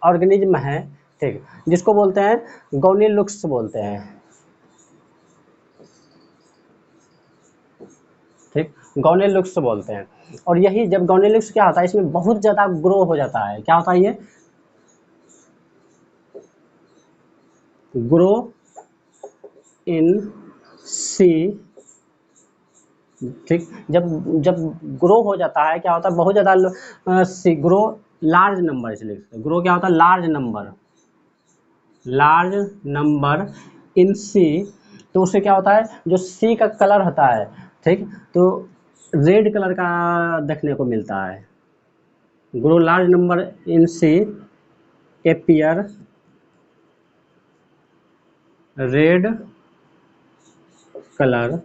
ऑर्गेनिज्म है, ठीक, जिसको बोलते हैं गौनेलुक्स बोलते हैं, ठीक, गौनेलुक्स बोलते हैं। और यही जब गौनेलुक्स क्या होता है, इसमें बहुत ज़्यादा ग्रो हो जाता है, क्या होता है ये, ग्रो इन सी, ठीक। जब जब ग्रो हो जाता है क्या होता है, बहुत ज़्यादा ग्रो लार्ज नंबर, इसलिए ग्रो क्या होता है, large number, large number in C. तो उससे क्या होता है, जो सी का कलर होता है, ठीक, तो रेड कलर का देखने को मिलता है। Grow large number in sea appear red colour,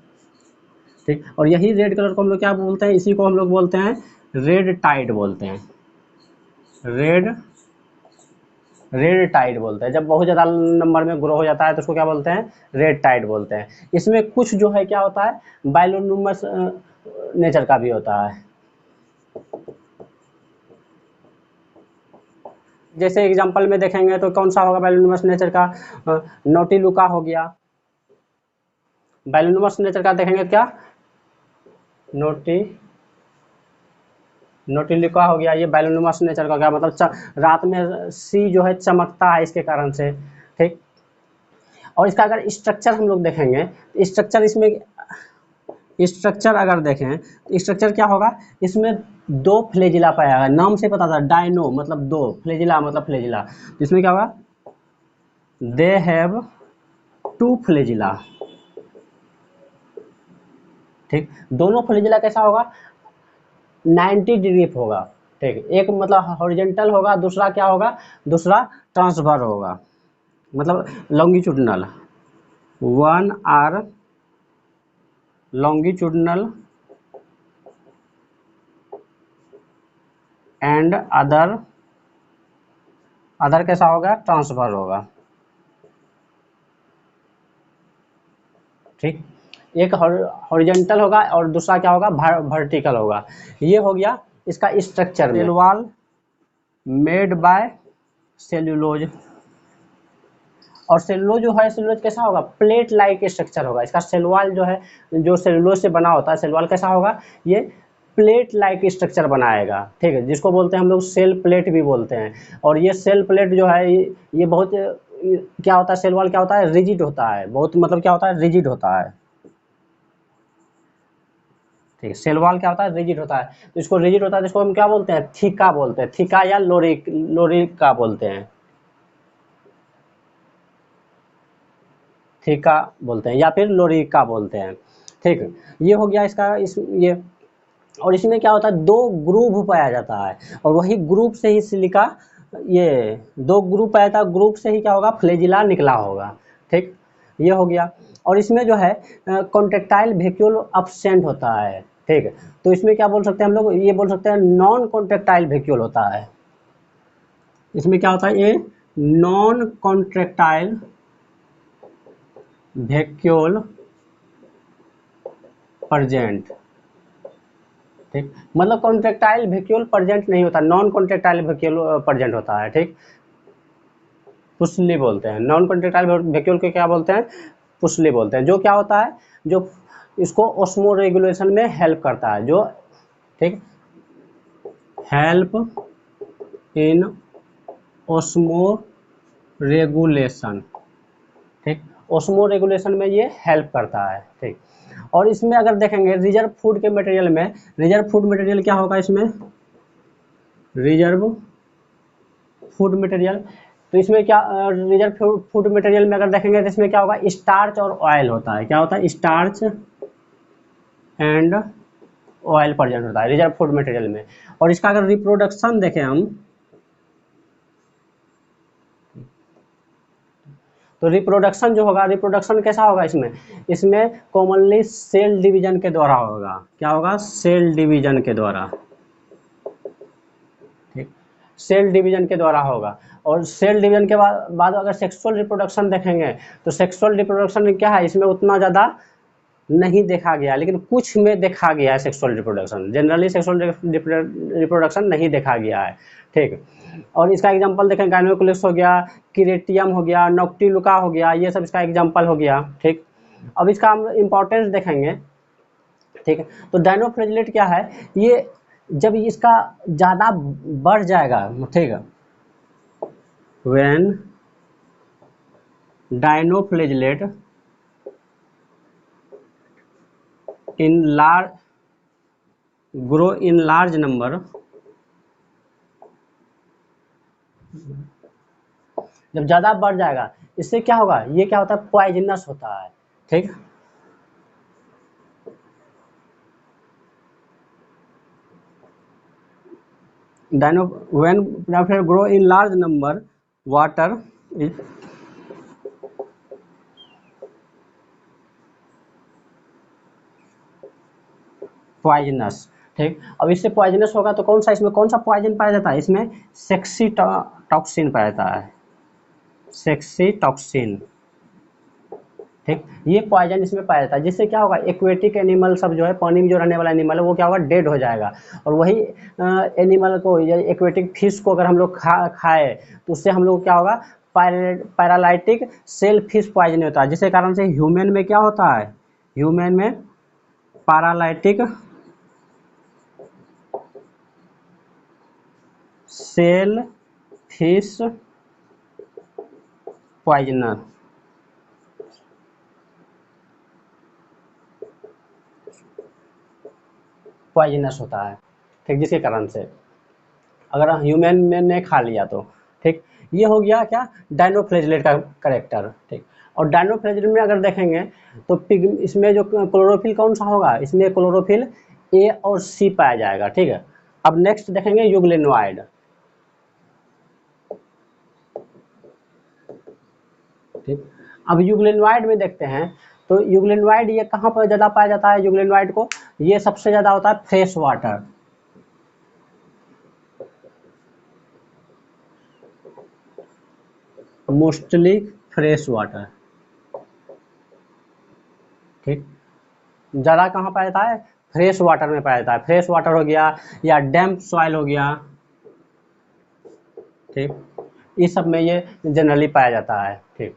ठीक। और यही रेड कलर को हम लोग क्या बोलते हैं, इसी को हम लोग बोलते हैं रेड टाइड बोलते हैं, रेड रेड टाइड बोलते हैं। जब बहुत ज़्यादा नंबर में ग्रो हो जाता है तो उसको क्या बोलते हैं, रेड टाइड बोलते हैं। इसमें कुछ जो है क्या होता है, बायोलुमिनस नेचर का भी होता है। जैसे एग्जांपल में देखेंगे तो कौन सा होगा बायोलुमिनस नेचर का, नोटिलुका हो गया। बायोलुमिनस नेचर का देखेंगे क्या, नोटी नोटिलुका हो गया, ये बायोलुमिनस नेचर का हो गया, मतलब रात में सी जो है चमकता है इसके कारण से, ठीक। और इसका अगर स्ट्रक्चर हम लोग देखेंगे, स्ट्रक्चर इसमें स्ट्रक्चर अगर देखें तो स्ट्रक्चर क्या होगा, इसमें दो फ्लेजिला पाया गया, नाम से पता था, डायनो मतलब दो, फ्लेजिला मतलब फ्लेजिला। इसमें क्या होगा, दे हैव टू फ्लेजिला, ठीक। दोनों फ्लेजिला कैसा होगा, 90 डिग्री होगा, ठीक। एक मतलब हॉरिजेंटल होगा, दूसरा क्या होगा, दूसरा ट्रांसफर होगा, मतलब longitudinal, one are longitudinal and other कैसा होगा, ट्रांसफर होगा, ठीक। एक हॉरिजेंटल होगा और दूसरा क्या होगा, वर्टिकल होगा। ये हो गया इसका स्ट्रक्चर में। Cell wall made by cellulose, और सेल्यूलोज जो है, सेल्यूलोज कैसा होगा, प्लेट लाइक स्ट्रक्चर होगा इसका। सेल वॉल जो है, जो सेल्यूलोज से बना होता है, सेल वॉल कैसा होगा, ये प्लेट लाइक स्ट्रक्चर बनाएगा, ठीक है, जिसको बोलते हैं हम लोग सेल प्लेट भी बोलते हैं। और ये सेल प्लेट जो है ये बहुत क्या होता है, सेल वॉल क्या होता है, रिजिड होता है बहुत, मतलब क्या होता है, रिजिड होता है, ठीक, सेल वॉल क्या होता है, रिजिड होता है, तो इसको रिजिड होता है तो इसको हम क्या बोलते हैं, थीका बोलते हैं, थीका या लोरिका बोलते हैं, थीका बोलते हैं या फिर लोरिका बोलते हैं। ठीक, ये हो गया इसका ये। और इसमें क्या होता है, दो ग्रुप पाया जाता है, और वही ग्रुप से ही सिलिका, ये दो ग्रुप पाया जाता है, ग्रुप से ही क्या होगा, फ्लैजिला निकला होगा। ठीक, ये हो गया। और इसमें जो है कॉन्ट्रेक्टाइल वैक्यूल अब्सेंट होता है। ठीक, तो इसमें क्या बोल सकते हैं हम लोग, ये बोल सकते हैं नॉन कॉन्ट्रेक्टाइल वैक्यूल होता है। इसमें क्या होता है, ये नॉन कॉन्ट्रेक्टाइल वैक्यूल प्रेजेंट। ठीक, मतलब कॉन्ट्रेक्टाइल वैक्यूल प्रेजेंट नहीं होता, नॉन कॉन्ट्रेक्टाइल वैक्यूल प्रेजेंट होता है। ठीक, पुसली बोलते हैं, नॉन कॉन्ट्रेक्टाइल वैक्यूल को क्या बोलते हैं, पुसली बोलते हैं, जो क्या होता है, जो इसको ऑस्मो रेगुलेशन में हेल्प करता है, जो ठीक, हेल्प इन ऑस्मो रेगुलेशन। ठीक, ऑस्मो रेगुलेशन में ये हेल्प करता है। ठीक, और इसमें अगर देखेंगे रिजर्व फूड के मटेरियल में, रिजर्व फूड मटेरियल क्या होगा इसमें, रिजर्व फूड मटेरियल, तो इसमें क्या रिजर्व फूड मटेरियल में अगर देखेंगे तो इसमें क्या होगा, स्टार्च और ऑयल होता है, क्या होता है, स्टार्च एंड ऑयल प्रेजेंट होता है रिजर्व फूड मटेरियल में। और इसका अगर रिप्रोडक्शन देखें हम, तो रिप्रोडक्शन जो होगा, रिप्रोडक्शन कैसा होगा इसमें, इसमें कॉमनली सेल डिवीजन के द्वारा होगा, क्या होगा, सेल डिवीजन के द्वारा। ठीक, सेल डिवीजन के द्वारा होगा। और सेल डिवीजन के बाद अगर सेक्सुअल रिप्रोडक्शन देखेंगे, तो सेक्सुअल रिप्रोडक्शन क्या है, इसमें उतना ज़्यादा नहीं देखा गया, लेकिन कुछ में देखा गया है sexual reproduction, generally sexual reproduction नहीं देखा गया है। ठीक, और इसका एग्जांपल देखें, गायनोकुलस हो गया, किरेटियम हो गया, नॉक्टिलुका हो गया, ये सब इसका एग्जांपल हो गया। ठीक, अब इसका हम इम्पोर्टेंस देखेंगे। ठीक है, तो डायनोफ्लैजिलेट क्या है, ये जब इसका ज़्यादा बढ़ जाएगा, ठीक है, when dinoflagellate in large grow in large number, जब ज़्यादा बढ़ जाएगा, इससे क्या होगा, ये क्या होता है, पॉइजनस होता है। ठीक, dino when dinoflagellate grow in large number, water is poisonous. ठीक, अब इससे पॉइजनस होगा तो कौन सा, इसमें कौन सा पॉइजन पाया जाता है, इसमें सेक्सी टॉक्सिन पाया जाता है, सेक्सी टॉक्सिन। ठीक, ये पॉइजन इसमें पाया जाता है, जिससे क्या होगा, एक्वेटिक एनिमल सब जो है, पानी में जो रहने वाला एनिमल है वो क्या होगा, डेड हो जाएगा। और वही एनिमल को, या एक्वेटिक फिश को अगर हम लोग खाए तो उससे हम लोग क्या होगा, पैरालाइटिक सेल फिश पॉइजन होता है, जिसके कारण से ह्यूमन में क्या होता है, ह्यूमन में paralytic cell fish poisoner, poisonous होता है। ठीक, जिसके कारण से अगर ह्यूमन में ने खा लिया तो। ठीक, ये हो गया क्या, डायनोफ्लैजिलेट का करेक्टर। ठीक, और डायनोफ्लैजिलेट में अगर देखेंगे तो इसमें जो क्लोरोफिल कौन सा होगा, इसमें क्लोरोफिल ए और सी पाया जाएगा। ठीक है, अब नेक्स्ट देखेंगे यूग्लिनोइड। ठीक, अब यूग्लिनोइड में देखते हैं, तो यूग्लिनोइड ये कहाँ पर ज़्यादा पाया जाता है, यूग्लिनोइड को ये सबसे ज़्यादा होता है fresh water, mostly fresh water. ठीक, ज़्यादा कहाँ पाया जाता है, फ्रेश वाटर में पाया जाता है, फ्रेश वाटर हो गया या डैम्प सॉइल हो गया। ठीक, इस सब में ये जनरली पाया जाता है। ठीक,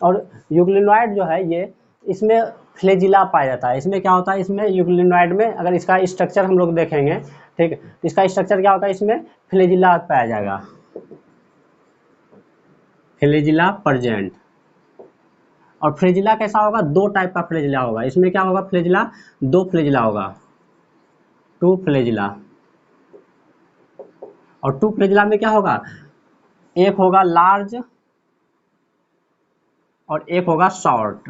और यूग्लिनोइड जो है ये, इसमें फ्लैजिला पाया जाता है, इसमें क्या होता है, इसमें यूग्लिनोइड में अगर इसका स्ट्रक्चर हम लोग देखेंगे, ठीक, इसका स्ट्रक्चर क्या होता है, इसमें फ्लैजिला पाया जाएगा, फ्लैजिला प्रेजेंट। और फ्लैजिला कैसा होगा, दो टाइप का फ्लैजिला होगा, इसमें क्या होगा, फ्लैजिला दो फ्लैजिला होगा, टू फ्लैजिला। और टू फ्लैजिला में क्या होगा, एक होगा लार्ज और एक होगा शॉर्ट।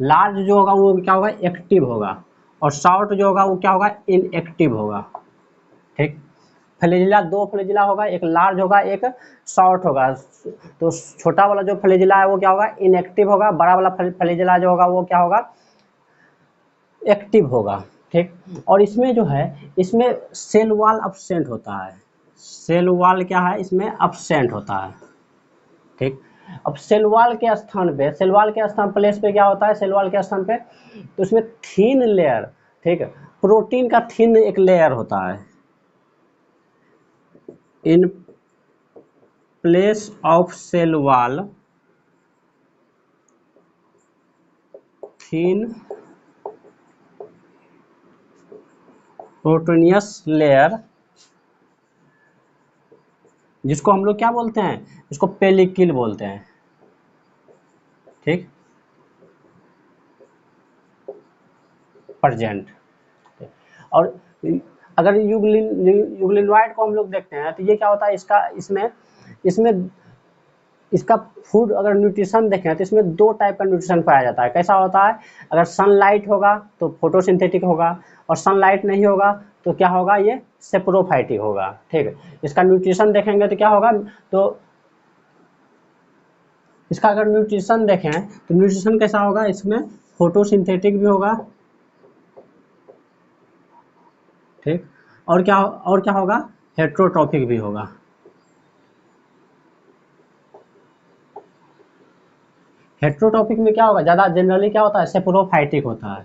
लार्ज जो होगा वो क्या होगा, एक्टिव होगा, और शॉर्ट जो होगा वो क्या होगा, इनएक्टिव होगा। ठीक, फ्लैजिला दो फ्लैजिला होगा, एक लार्ज होगा एक शॉर्ट होगा। तो छोटा वाला जो फ्लैजिला है वो क्या होगा, इनएक्टिव होगा, बड़ा वाला फ्लैजिला जो होगा वो क्या होगा, एक्टिव होगा। ठीक, और इसमें जो है, इसमें सेल वॉल अब्सेंट होता है। सेल वॉल क्या है, इसमें अब्सेंट होता है। ठीक, अब सेल वॉल के स्थान पे, सेल वॉल के स्थान प्लेस पे क्या होता है, सेल वॉल के स्थान पे, तो इसमें थीन लेयर, ठीक है, प्रोटीन का थीन एक लेयर होता है। In place of cell wall thin proteinaceous layer, जिसको हम लोग क्या बोलते हैं, इसको पेलिकिल बोलते हैं। ठीक, प्रेजेंट। और अगर यूग्लिनोइड को हम लोग देखते हैं तो ये क्या होता है, इसका इसमें इसमें इसका फूड अगर न्यूट्रिशन देखें तो इसमें दो टाइप का न्यूट्रिशन पाया जाता है। कैसा होता है, अगर सनलाइट होगा तो फोटोसिंथेटिक होगा, और सनलाइट नहीं होगा तो क्या होगा, ये सेप्रोफाइटिक होगा। ठीक है, इसका न्यूट्रिशन देखेंगे तो क्या होगा, तो इसका अगर न्यूट्रिशन देखें तो न्यूट्रिशन कैसा होगा, इसमें फोटोसिंथेटिक भी होगा। ठीक, और क्या होगा, हेट्रोट्रॉपिक भी होगा। हेट्रोट्रॉपिक में क्या होगा, ज़्यादा जनरली क्या होता है, सेप्रोफाइटिक होता है,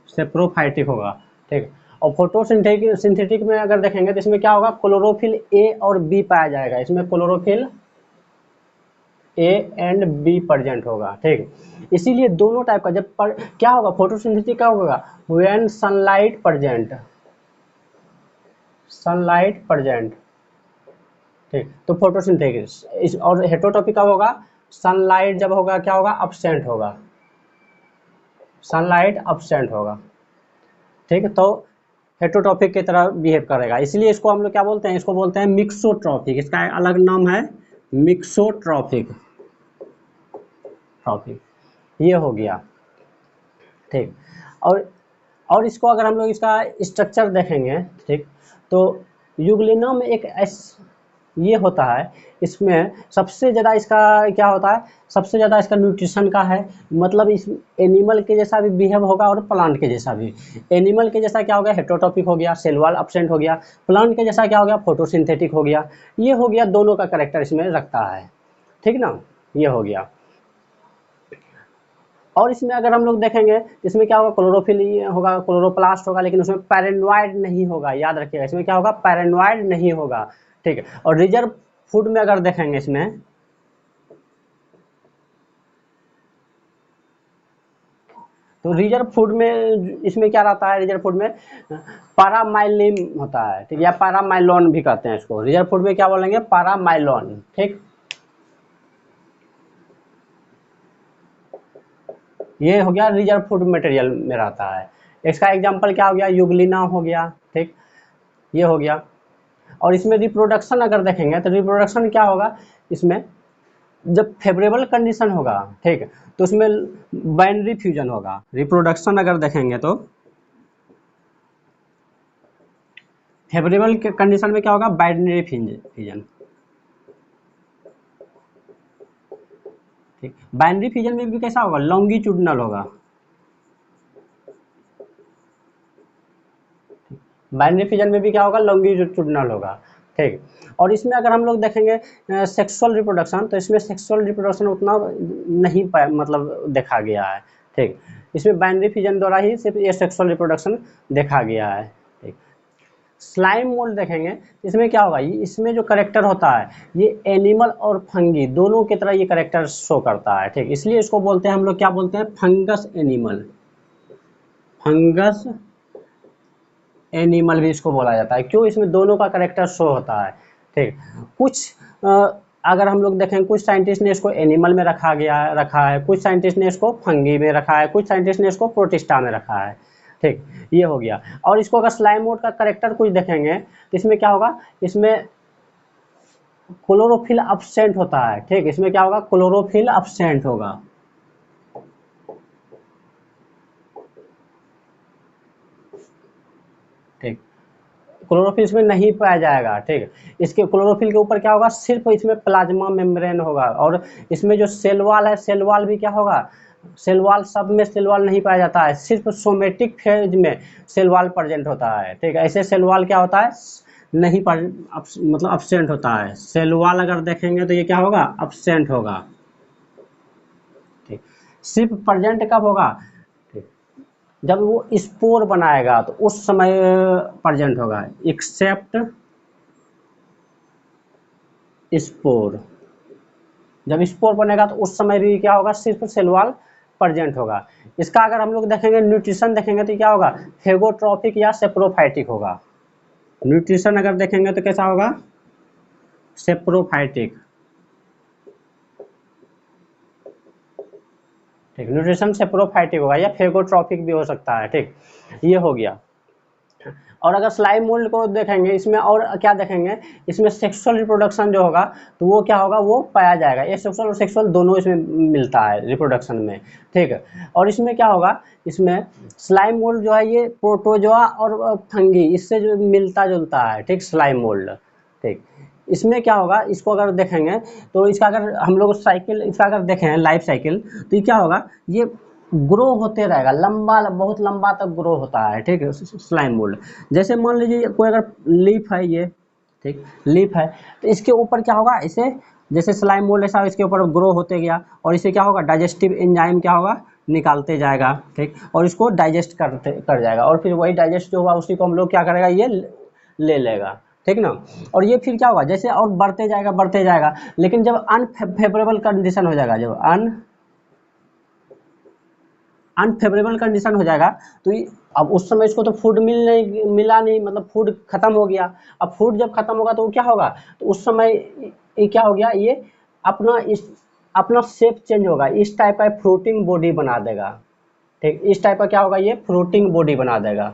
सेप्रोफाइटिक होगा। ठीक, और फोटोसिंथेटिक सिंथेटिक में अगर देखेंगे तो इसमें क्या होगा, क्लोरोफिल ए और बी पाया जाएगा। इसमें chlorophyll A and be present होगा। ठीक, इसीलिए दोनों टाइप का जब क्या होगा, फोटोसिंथेटिक क्या होगा, when sunlight present, sunlight present. ठीक, तो फोटोसिंथेसिस। और हेट्रोट्रॉपिक कब होगा, सनलाइट जब होगा क्या होगा, अब्सेंट होगा, सनलाइट अब्सेंट होगा। ठीक है, तो हेट्रोट्रॉपिक की तरह बिहेव करेगा, इसलिए इसको हम लोग क्या बोलते हैं, इसको बोलते हैं मिक्सोट्रॉपिक। इसका अलग नाम है मिक्सोट्रॉपिक, ट्रॉपिक, ये हो गया। ठीक, और इसको अगर हम लोग इसका स्ट्रक्चर देखेंगे, ठीक, तो यूग्लिना में एक ये होता है, इसमें सबसे ज़्यादा इसका क्या होता है, सबसे ज़्यादा इसका न्यूट्रिशन का है, मतलब इस एनिमल के जैसा भी बिहेव होगा और प्लांट के जैसा भी। एनिमल के जैसा क्या हो गया, हेट्रोट्रॉपिक हो गया, सेल वॉल अब्सेंट हो गया। प्लांट के जैसा क्या हो गया, फोटोसिंथेटिक हो गया। ये हो गया, दोनों का करेक्टर इसमें रखता है। ठीक ना, ये हो गया। और इसमें अगर हम लोग देखेंगे, इसमें क्या होगा, क्लोरोफिल होगा, क्लोरोप्लास्ट होगा, लेकिन उसमें पैरेनोइड नहीं होगा। याद रखिएगा, इसमें क्या होगा, पैरेनोइड नहीं होगा। ठीक है, और रिजर्व फूड में अगर देखेंगे, इसमें तो रिजर्व फूड में इसमें क्या रहता है, रिजर्व फूड में पारामाइलिन होता है। ठीक है, या पारामाइलॉन भी कहते हैं इसको। रिजर्व फूड में क्या बोलेंगे, पारामाइलॉन। ठीक, ये हो गया रिजर्व फूड मटेरियल में रहता है। इसका एग्जांपल क्या हो गया, यूग्लिना हो गया। ठीक, ये हो गया। और इसमें रिप्रोडक्शन अगर देखेंगे तो रिप्रोडक्शन क्या होगा, इसमें जब फेवरेबल कंडीशन होगा, ठीक, तो उसमें बाइनरी फ्यूजन होगा। रिप्रोडक्शन अगर देखेंगे तो फेवरेबल के कंडीशन में क्या होगा, बाइनरी फ्यूजन। ठीक, बाइनरी फ्यूजन में भी कैसा होगा, लॉन्गिट्यूडनल होगा। बाइनरी फ्यूजन में भी क्या होगा, लॉन्गिट्यूडनल होगा। ठीक, और इसमें अगर हम लोग देखेंगे सेक्सुअल रिप्रोडक्शन, तो इसमें सेक्सुअल रिप्रोडक्शन उतना नहीं मतलब देखा गया है। ठीक, इसमें बाइनरी फ्यूजन द्वारा ही सिर्फ ये सेक्सुअल रिप्रोडक्शन देखा गया है। ठीक, स्लाइम मोल्ड देखेंगे, इसमें क्या होगा, इसमें जो करेक्टर होता है, ये एनिमल और फंगी दोनों की तरह ये करेक्टर शो करता है। ठीक, इसलिए इसको बोलते हैं हम लोग, क्या बोलते हैं, फंगस एनिमल। फंगस एनिमल भी इसको बोला जाता है। क्यों, इसमें दोनों का करेक्टर शो होता है। ठीक, कुछ अगर हम लोग देखें कुछ साइंटिस्ट ने इसको एनिमल में रखा है, कुछ साइंटिस्ट ने इसको फंगी में रखा है, कुछ साइंटिस्ट ने इसको प्रोटिस्टा में रखा है। ठीक, ये हो गया। और इसको अगर स्लाइम मोड का करेक्टर कुछ देखेंगे तो इसमें क्या होगा, इसमें क्लोरोफिल अब्सेंट होता है। ठीक, इसमें क्या होगा, क्लोरोफिल अब्सेंट होगा। ठीक, क्लोरोफिल इसमें नहीं पाया जाएगा। ठीक, इसके क्लोरोफिल के ऊपर क्या होगा, सिर्फ इसमें प्लाज्मा मेम्ब्रेन होगा। और इसमें जो सेल वॉल है, सेल वॉल भी क्या होगा, सेल वॉल सब में सेल वॉल नहीं पाया जाता है, सिर्फ सोमेटिक फेज में सेल वॉल प्रेजेंट होता है। ठीक, ऐसे सेल वॉल क्या होता है, नहीं मतलब अब्सेंट होता है। सेल वॉल अगर देखेंगे तो ये क्या होगा, अब्सेंट होगा। ठीक, सिर्फ प्रेजेंट कब होगा, जब वो स्पोर बनाएगा तो उस समय प्रेजेंट होगा, एक्सेप्ट स्पोर। जब स्पोर बनेगा तो उस समय भी क्या होगा, सिर्फ सेल वॉल प्रेजेंट होगा। इसका अगर हम लोग देखेंगे, न्यूट्रिशन देखेंगे तो क्या होगा, फेगोट्रॉपिक या सेप्रोफाइटिक होगा। न्यूट्रिशन अगर देखेंगे तो कैसा होगा, सेप्रोफाइटिक। ठीक, न्यूट्रिशन सेप्रोफाइटिक होगा या फेगोट्रॉपिक भी हो सकता है। ठीक, ये हो गया। और अगर स्लाइम मोल्ड को देखेंगे, इसमें और क्या देखेंगे, इसमें सेक्सुअल रिप्रोडक्शन जो होगा तो वो क्या होगा, वो पाया जाएगा। ये सेक्सुअल और सेक्सुअल दोनों इसमें मिलता है रिप्रोडक्शन में। ठीक है, और इसमें क्या होगा, इसमें स्लाइम मोल्ड जो है ये प्रोटोजोआ और फंगी इससे जो मिलता जुलता है। ठीक, स्लाइम मोल्ड। ठीक, इसमें क्या होगा, इसको अगर देखेंगे तो इसका अगर हम लोग साइकिल इसका अगर देखें लाइफ साइकिल, तो ये क्या होगा, ये ग्रो होते रहेगा, लंबा बहुत लंबा तक ग्रो होता है। ठीक है, स्लाइम मोल्ड। जैसे मान लीजिए कोई अगर लीफ है ये, ठीक, लीफ है तो इसके ऊपर क्या होगा, इसे जैसे स्लाइम मोल्ड ऐसा इसके ऊपर ग्रो होते गया और इसे क्या होगा, डाइजेस्टिव एंजाइम क्या होगा, निकालते जाएगा। ठीक, और इसको डाइजेस्ट कर जाएगा और फिर वही डाइजेस्ट जो हुआ उसी को हम लोग क्या करेगा, ये ले लेगा। ठीक ना, और ये फिर क्या होगा, जैसे और बढ़ते जाएगा, लेकिन जब अनफेवरेबल कंडीशन हो जाएगा, जब अनफेवरेबल कंडीशन हो जाएगा तो अब उस समय इसको तो फूड मिला नहीं, मतलब फूड खत्म हो गया। अब फूड जब खत्म होगा तो क्या होगा, तो उस समय ये क्या हो गया, ये अपना शेप चेंज होगा, इस टाइप का फ्लोटिंग बॉडी बना देगा। ठीक, इस टाइप का क्या होगा, ये फ्लोटिंग बॉडी बना देगा।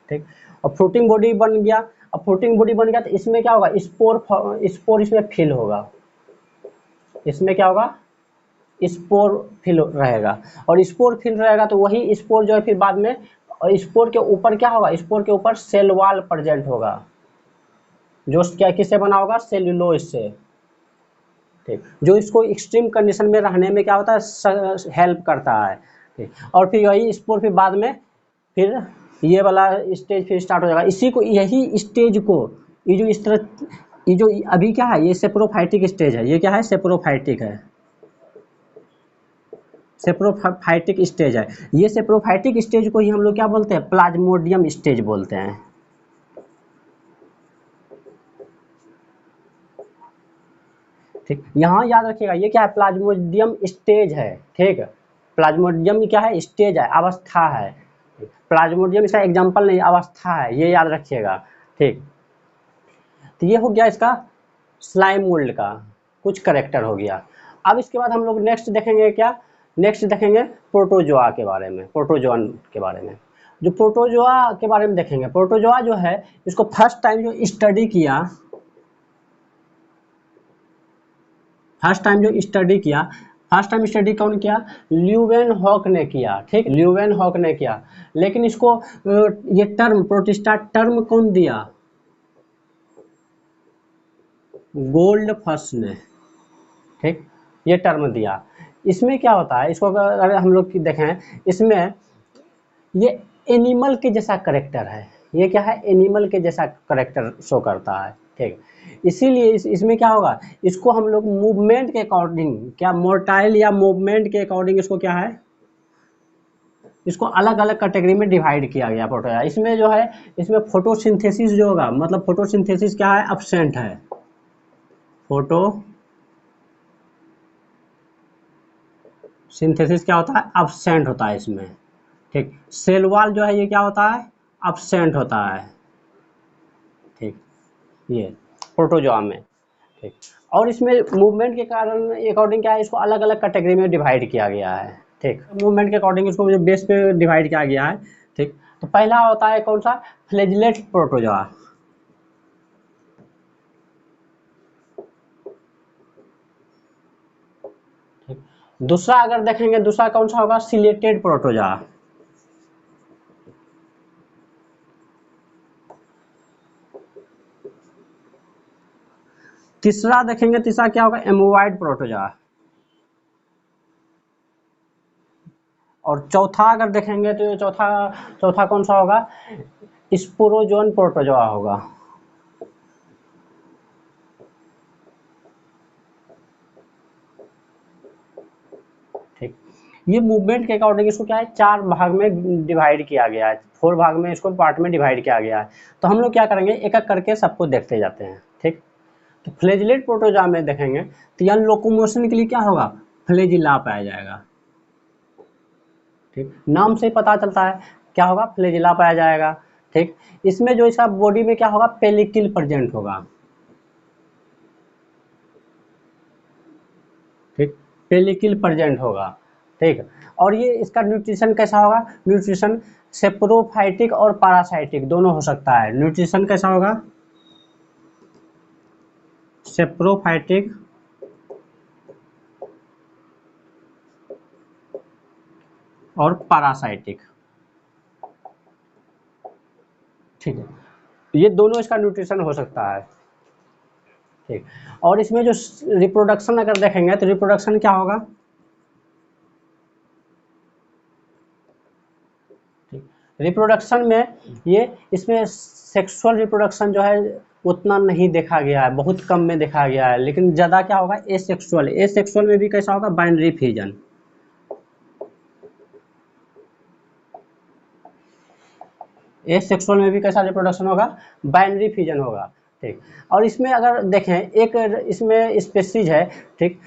ठीक, और फ्लोटिंग बॉडी बन गया। अब फ्लोटिंग बॉडी बन गया तो इसमें क्या होगा, स्पोर इसमें फिल होगा। इसमें क्या होगा, स्पोर फिल रहेगा। और स्पोर फिल रहेगा तो वही स्पोर जो है फिर बाद में, और स्पोर के ऊपर क्या होगा, स्पोर के ऊपर सेल वॉल प्रेजेंट होगा, जो क्या किससे बना होगा, सेल्यूलोज से। ठीक, जो इसको एक्सट्रीम कंडीशन में रहने में क्या होता है, हेल्प करता है। ठीक, और फिर यही स्पोर फिर बाद में फिर ये वाला स्टेज फिर स्टार्ट हो जाएगा। इसी को, यही स्टेज को, ये जो इस तरह, ये जो अभी क्या है, ये सेप्रोफाइटिक स्टेज है। ये क्या है, सेप्रोफाइटिक है, सेप्रोफाइटिक स्टेज है। ये सेप्रोफाइटिक स्टेज को ही हम लोग क्या बोलते हैं, प्लाज्मोडियम स्टेज बोलते हैं। ठीक, यहाँ याद रखिएगा ये क्या है, प्लाज्मोडियम स्टेज है। ठीक, प्लाज्मोडियम क्या है, स्टेज है, अवस्था है। प्लाज्मोडियम इसका एग्जाम्पल नहीं, अवस्था है, ये याद रखिएगा। ठीक, तो ये हो गया इसका स्लाइम मोल्ड का कुछ करेक्टर हो गया। अब इसके बाद हम लोग नेक्स्ट देखेंगे क्या, नेक्स्ट देखेंगे प्रोटोजोआ के बारे में, प्रोटोजोअन के बारे में। जो प्रोटोजोआ के बारे में देखेंगे, प्रोटोजोआ जो है इसको फर्स्ट टाइम जो स्टडी किया, फर्स्ट टाइम स्टडी कौन किया, ल्यूवेनहॉक ने किया। ठीक, ल्यूवेनहॉक ने किया। लेकिन इसको ये टर्म प्रोटिस्टा टर्म कौन दिया, गोल्डफश ने। ठीक, ये टर्म दिया। इसमें क्या होता है, इसको अगर हम लोग देखें, इसमें ये एनिमल के जैसा करेक्टर है। ये क्या है, एनिमल के जैसा करेक्टर शो करता है। ठीक, इसीलिए इसमें क्या होगा, इसको हम लोग मूवमेंट के अकॉर्डिंग, क्या मोर्टाइल या मूवमेंट के अकॉर्डिंग इसको क्या है, इसको अलग अलग कैटेगरी में डिवाइड किया गया प्रोटोजोआ। इसमें जो है, इसमें फोटोसिंथेसिस जो होगा, मतलब फोटोसिंथेसिस क्या है, अब्सेंट है। फोटो सिंथेसिस क्या होता है, अब्सेंट होता है इसमें। ठीक, सेल वॉल जो है ये क्या होता है, अब्सेंट होता है। ठीक, ये प्रोटोजोआ में, ठीक। और इसमें मूवमेंट के कारण अकॉर्डिंग क्या है, इसको अलग अलग कैटेगरी में डिवाइड किया गया है, ठीक। मूवमेंट के अकॉर्डिंग इसको जो बेस पे डिवाइड किया गया है, ठीक। तो पहला होता है कौन सा, फ्लैजिलेट प्रोटोजोआ, ठीक। दूसरा अगर देखेंगे, दूसरा कौन सा होगा, सिलेटेड प्रोटोजोआ, तीसरा देखेंगे, तीसरा क्या होगा, एमोवाइड प्रोटोजोआ, और चौथा अगर देखेंगे तो चौथा चौथा कौन सा होगा, स्पोरोजोन प्रोटोजोआ होगा, ठीक। ये मूवमेंट के अकॉर्डिंग इसको क्या है, 4 भाग में डिवाइड किया गया है, 4 भाग में इसको पार्ट में डिवाइड किया गया है। तो हम लोग क्या करेंगे, एक एक करके सबको देखते जाते हैं, ठीक। तो फ्लैजिलेट प्रोटोजोआ में देखेंगे तो यहाँ लोकोमोशन के लिए क्या होगा, फ्लैजिला पाया जाएगा, ठीक। नाम से पता चलता है क्या होगा, फ्लैजिला पाया जाएगा, ठीक। इसमें जो इसका बॉडी में क्या होगा, पेलिकिल प्रेजेंट होगा, ठीक, पेलिकिल प्रेजेंट होगा, ठीक। और ये इसका न्यूट्रिशन कैसा होगा, न्यूट्रिशन सेप्रोफाइटिक और पैरासाइटिक दोनों हो सकता है। न्यूट्रिशन कैसा होगा, सेप्रोफाइटिक और पैरासाइटिक, ठीक है। ये दोनों इसका न्यूट्रिशन हो सकता है, ठीक। और इसमें जो रिप्रोडक्शन अगर देखेंगे तो रिप्रोडक्शन क्या होगा, रिप्रोडक्शन में ये इसमें सेक्सुअल रिप्रोडक्शन जो है उतना नहीं देखा गया है, बहुत कम में देखा गया है, लेकिन ज़्यादा क्या होगा, एसेक्सुअल, एसेक्सुअल में भी कैसा होगा, बाइनरी फ्यूजन, एसेक्सुअल में भी कैसा रिप्रोडक्शन होगा, बाइनरी फ्यूजन होगा, ठीक। और इसमें अगर देखें एक इसमें स्पेसीज है, ठीक,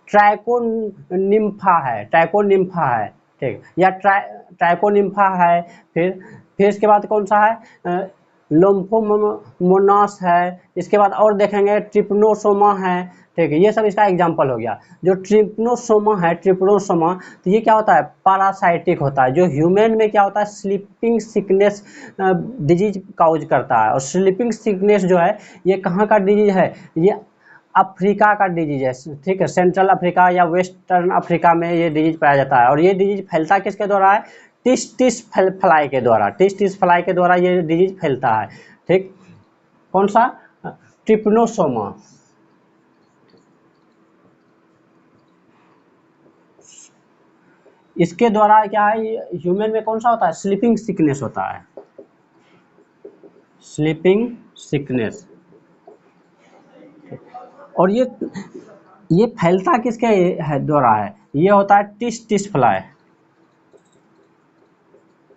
ट्राइकोनिम्फा है, ट्राइकोनिम्फा है, ठीक, या ट्राइकोनिम्फा है, फिर इसके बाद कौन सा है, लोम्फोमोनास है, इसके बाद और देखेंगे ट्रिप्नोसोमा है, ठीक है। ये सब इसका एग्जाम्पल हो गया। जो ट्रिप्नोसोमा है, ट्रिप्नोसोमा, तो ये क्या होता है, पैरासाइटिक होता है, जो ह्यूमन में क्या होता है, स्लीपिंग सिकनेस डिजीज काउज करता है। और स्लीपिंग सिकनेस जो है ये कहाँ का डिजीज है, ये अफ्रीका का डिजीज है, ठीक है। सेंट्रल अफ्रीका या वेस्टर्न अफ्रीका में ये डिजीज पाया जाता है। और ये डिजीज फैलता किसके द्वारा है, टिस फ्लाई के द्वारा, टिस फ्लाई के द्वारा ये डिजीज फैलता है, ठीक। कौन सा, ट्रिप्नोसोमा, इसके द्वारा क्या है, ह्यूमन में कौन सा होता है, स्लीपिंग सिकनेस होता है, स्लीपिंग सिकनेस। और ये फैलता किसके है द्वारा है, ये होता है टिस फ्लाई,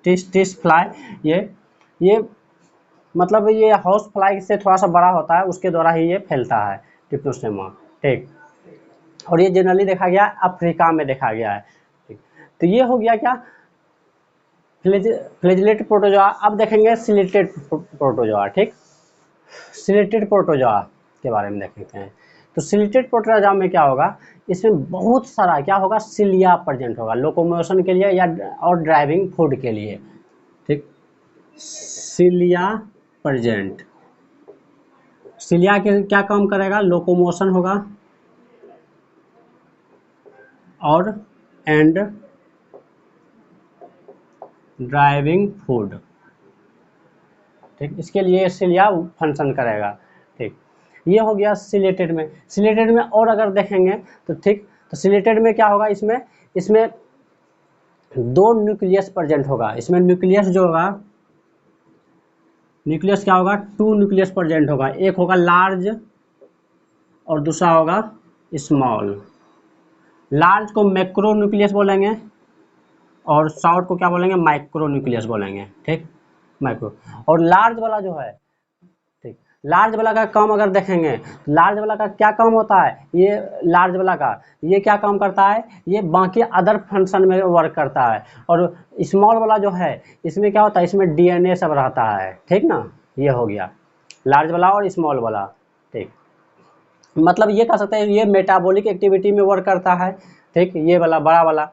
टिस फ्लाई, ये मतलब ये हाउस फ्लाई से थोड़ा सा बड़ा होता है, उसके द्वारा ही ये फैलता है, ट्रिप्नोसोमा, ठीक। और ये जनरली देखा गया अफ्रीका में देखा गया है, ठीक। तो ये हो गया क्या, फ्लैजिलेट प्रोटोजोआ। अब देखेंगे सिलेटेड प्रोटोजोआ, ठीक। सिलेटेड प्रोटोजोआ के बारे में देखते हैं। तो सिलेटेड प्रोटोजोआ में क्या होगा, इसमें बहुत सारा क्या होगा, सिलिया प्रेजेंट होगा, लोकोमोशन के लिए या और ड्राइविंग फूड के लिए, ठीक। सिलिया प्रेजेंट, सिलिया के क्या काम करेगा, लोकोमोशन होगा और एंड ड्राइविंग फूड, ठीक। इसके लिए सिलिया फंक्शन करेगा, ठीक। ये हो गया सिलेटेड में। सिलेटेड में और अगर देखेंगे तो ठीक, तो सिलेटेड में क्या होगा, इसमें 2 न्यूक्लियस प्रेजेंट होगा। इसमें न्यूक्लियस जो होगा, न्यूक्लियस क्या होगा, 2 न्यूक्लियस प्रेजेंट होगा, एक होगा लार्ज और दूसरा होगा स्मॉल। लार्ज को मैक्रो न्यूक्लियस बोलेंगे और शॉर्ट को क्या बोलेंगे, माइक्रो न्यूक्लियस बोलेंगे, ठीक, माइक्रो। और लार्ज वाला जो है, ठीक, लार्ज वाला का काम अगर देखेंगे, लार्ज वाला का क्या काम होता है, ये लार्ज वाला का ये क्या काम करता है, ये बाकी अदर फंक्शन में वर्क करता है। और स्मॉल वाला जो है, इसमें क्या होता है, इसमें डीएनए सब रहता है, ठीक ना, ये हो गया। लार्ज वाला और स्मॉल वाला। ठीक, मतलब ये कह सकते हैं ये मेटाबॉलिक एक्टिविटी में वर्क करता है। ठीक, ये वाला बड़ा वाला।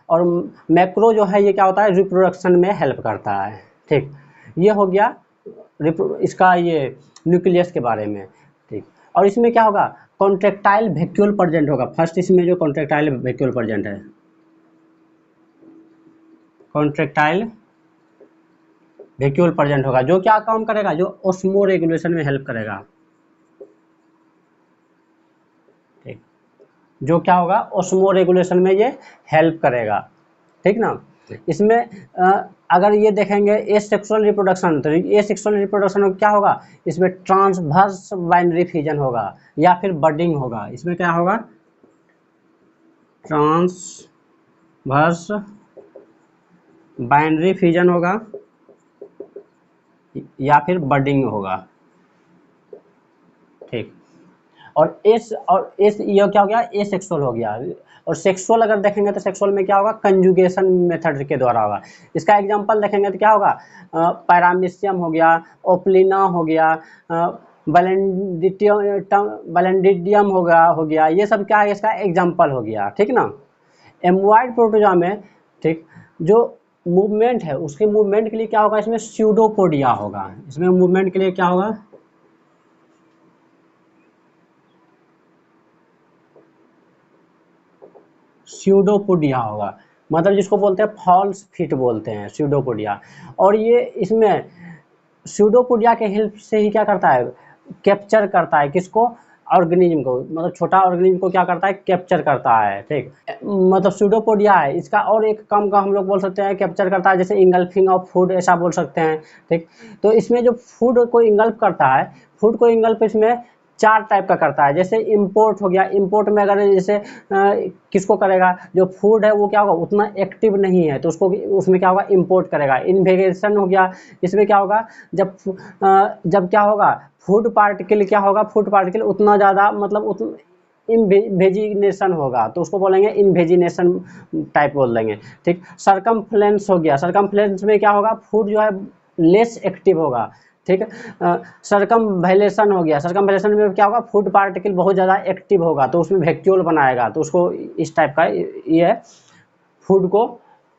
और मैक्रो जो है ये क्या होता है, रिप्रोडक्शन में हेल्प करता है। ठीक, ये हो गया इसका ये न्यूक्लियस के बारे में। ठीक, और इसमें क्या होगा, कॉन्ट्रेक्टाइल वैक्यूल प्रेजेंट होगा। फर्स्ट इसमें जो कॉन्ट्रेक्टाइल वैक्यूल प्रेजेंट है, कॉन्ट्रेक्टाइल वैक्यूल प्रेजेंट होगा, जो क्या काम करेगा, जो ऑस्मो रेगुलेशन में हेल्प करेगा। ठीक, जो क्या होगा, ऑस्मो रेगुलेशन में ये हेल्प करेगा। ठीक ना। इसमें अगर ये देखेंगे एसेक्सुअल रिप्रोडक्शन, तो एसेक्सुअल रिप्रोडक्शन में क्या होगा, इसमें ट्रांसवर्स बाइनरी फ्यूजन होगा या फिर बडिंग होगा। इसमें क्या होगा, ट्रांसवर्स बाइनरी फ्यूजन होगा या फिर बडिंग होगा। ठीक, और एस ये क्या हो गया, ए सेक्सुअल हो गया। और सेक्सुअल अगर देखेंगे तो सेक्सुअल में क्या होगा, कंजुगेशन मेथड के द्वारा होगा। इसका एग्जांपल देखेंगे तो क्या होगा, पैरामीशियम हो गया, ओप्लिना हो गया, बैलेंडिडियम हो गया, ये सब क्या है, इसका एग्जांपल हो गया। ठीक ना। एमोइड प्रोटोजोआ में, ठीक, जो मूवमेंट है उसके मूवमेंट के लिए क्या होगा, इसमें स्यूडोपोडिया होगा। इसमें मूवमेंट के लिए क्या होगा, स्यूडोपोडिया होगा, मतलब जिसको बोलते हैं फॉल्स फिट बोलते हैं, स्यूडोपोडिया। और ये इसमें स्यूडोपोडिया के हेल्प से ही क्या करता है, कैप्चर करता है किसको, ऑर्गेनिज्म को, मतलब छोटा ऑर्गेनिज्म को क्या करता है, कैप्चर करता है। ठीक, मतलब स्यूडोपोडिया है इसका। और एक काम का हम लोग बोल सकते हैं कैप्चर करता है, जैसे इंगल्फिंग ऑफ फूड, ऐसा बोल सकते हैं। ठीक, तो इसमें जो फूड को इंगल्फ करता है, फूड को इंगल्फ इसमें चार टाइप का करता है। जैसे इंपोर्ट हो गया, इंपोर्ट में अगर जैसे किसको करेगा, जो फूड है वो क्या होगा, उतना एक्टिव नहीं है तो उसको उसमें क्या होगा, इंपोर्ट करेगा। इन्वेगेशन हो गया, इसमें क्या होगा, जब क्या होगा, फूड पार्टिकल क्या होगा, फूड पार्टिकल उतना ज़्यादा मतलब इनवेजिनेशन होगा तो उसको बोलेंगे इनवेजिनेशन टाइप बोल देंगे। ठीक, सरकमफ्लेंस हो गया, सरकमफ्लेंस में क्या होगा, फूड जो है लेस एक्टिव होगा। ठीक, सरकम वैलेशन हो गया, सरकम वैलेशन में क्या होगा, फूड पार्टिकल बहुत ज़्यादा एक्टिव होगा तो उसमें वैक्यूल बनाएगा तो उसको इस टाइप का ये फूड को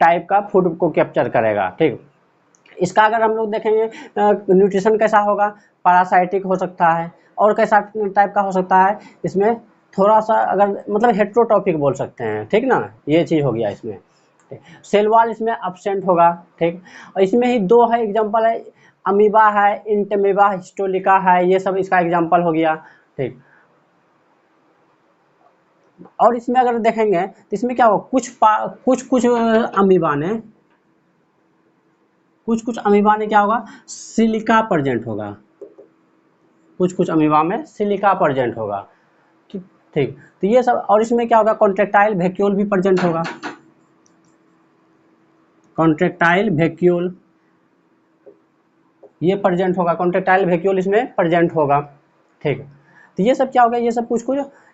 टाइप का फूड को कैप्चर करेगा। ठीक, इसका अगर हम लोग देखेंगे न्यूट्रिशन कैसा होगा, पैरासाइटिक हो सकता है, और कैसा टाइप का हो सकता है, इसमें थोड़ा सा अगर मतलब हेट्रोटॉपिक बोल सकते हैं। ठीक ना, ये चीज़ हो गया इसमें। सेल वॉल इसमें अब्सेंट होगा। ठीक, और इसमें ही दो है एग्जांपल है, अमीबा है, इंटमेबा हिस्टोलिका है, ये सब इसका एग्जांपल हो गया। ठीक, और इसमें अगर देखेंगे तो इसमें क्या होगा, कुछ अमीबा ने क्या होगा, सिलिका प्रेजेंट होगा, कुछ अमीबा में सिलिका प्रेजेंट होगा। ठीक, ठीक, तो ये सब। और इसमें क्या होगा, कॉन्ट्रेक्टाइल वैक्यूल भी प्रेजेंट होगा, कॉन्ट्रेक्टाइल वैक्यूल ये प्रेजेंट होगा, कॉन्ट्रेक्टाइल वैक्यूल इसमें प्रेजेंट होगा। ठीक, तो ये सब क्या हो गया, ये सब कुछ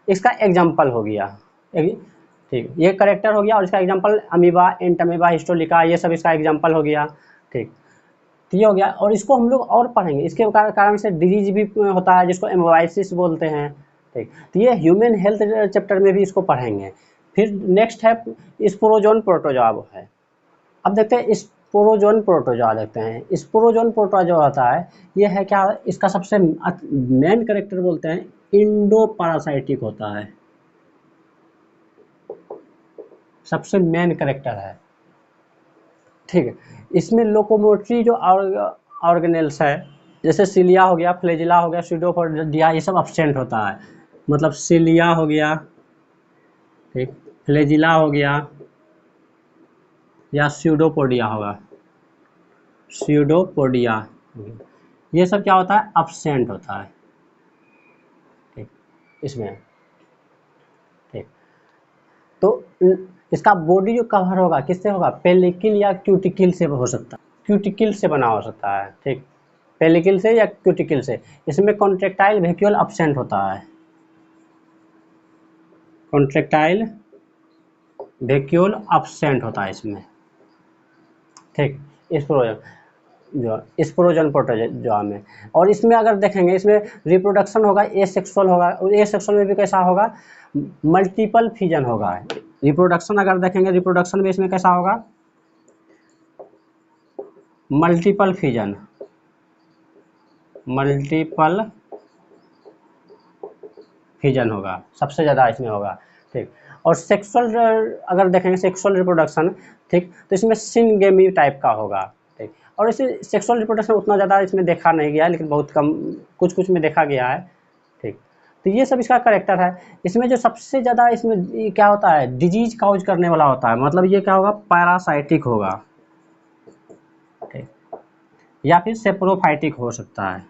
इसका एग्जाम्पल हो गया। ठीक, ये करेक्टर हो गया और इसका एग्जाम्पल अमीबा, एंटमीबा, हिस्टोलिका, ये सब इसका एग्जाम्पल हो गया। ठीक, तो ये हो गया। और इसको हम लोग और पढ़ेंगे, इसके कारण से डिजीज भी होता है जिसको एमोवाइसिस बोलते हैं। ठीक, तो ये ह्यूमन हेल्थ चैप्टर में भी इसको पढ़ेंगे। फिर नेक्स्ट है स्पोरोजोन प्रोटोजोआ है। अब देखते हैं स्पोरोजोन प्रोटोजोआ, देखते हैं स्पोरोजोन प्रोटोजोआ होता है, ये है क्या, इसका सबसे मेन कैरेक्टर बोलते हैं इंडो पैरासाइटिक होता है, सबसे मेन कैरेक्टर है। ठीक है, इसमें लोकोमोटरी जो ऑर्गेनेल्स है, जैसे सिलिया हो गया, फ्लैजिला हो गया, स्यूडोपोडिया, ये सब अब्सेंट होता है। मतलब सिलिया हो गया, ठीक, फ्लैजिला हो गया या स्यूडोपोडिया होगा, स्यूडोपोडिया, ये सब क्या होता है, अब्सेंट होता है। ठीक, इसमें। ठीक, तो इसका बॉडी जो कवर होगा किससे होगा, पेलिकिल या क्यूटिकल से हो सकता है, क्यूटिकल से बना हो सकता है। ठीक, पेलिकिल से या क्यूटिकल से। इसमें कॉन्ट्रेक्टाइल वैक्यूल अब्सेंट होता है, कॉन्ट्रेक्टाइल वैक्यूल अब्सेंट होता है इसमें। ठीक, इस प्रोजेक्ट जो स्पोरोजोन प्रोटोजोआ में। और इसमें अगर देखेंगे इसमें रिप्रोडक्शन होगा एसेक्सुअल होगा, और एसेक्सुअल में भी कैसा होगा, मल्टीपल फिजन होगा। रिप्रोडक्शन अगर देखेंगे रिप्रोडक्शन में इसमें कैसा होगा, मल्टीपल फिजन, मल्टीपल फिजन होगा, सबसे ज़्यादा इसमें होगा। ठीक, और सेक्सुअल अगर देखेंगे सेक्सुअल रिप्रोडक्शन, ठीक, तो इसमें सिनगेमी टाइप का होगा। ठीक, और इसे सेक्सुअल रिप्रोडक्शन उतना ज़्यादा इसमें देखा नहीं गया है, लेकिन बहुत कम कुछ कुछ में देखा गया है। ठीक, तो ये सब इसका करेक्टर है। इसमें जो सबसे ज़्यादा इसमें क्या होता है, डिजीज काउज करने वाला होता है, मतलब ये क्या होगा, पैरासाइटिक होगा। ठीक, या फिर सेप्रोफाइटिक हो सकता है।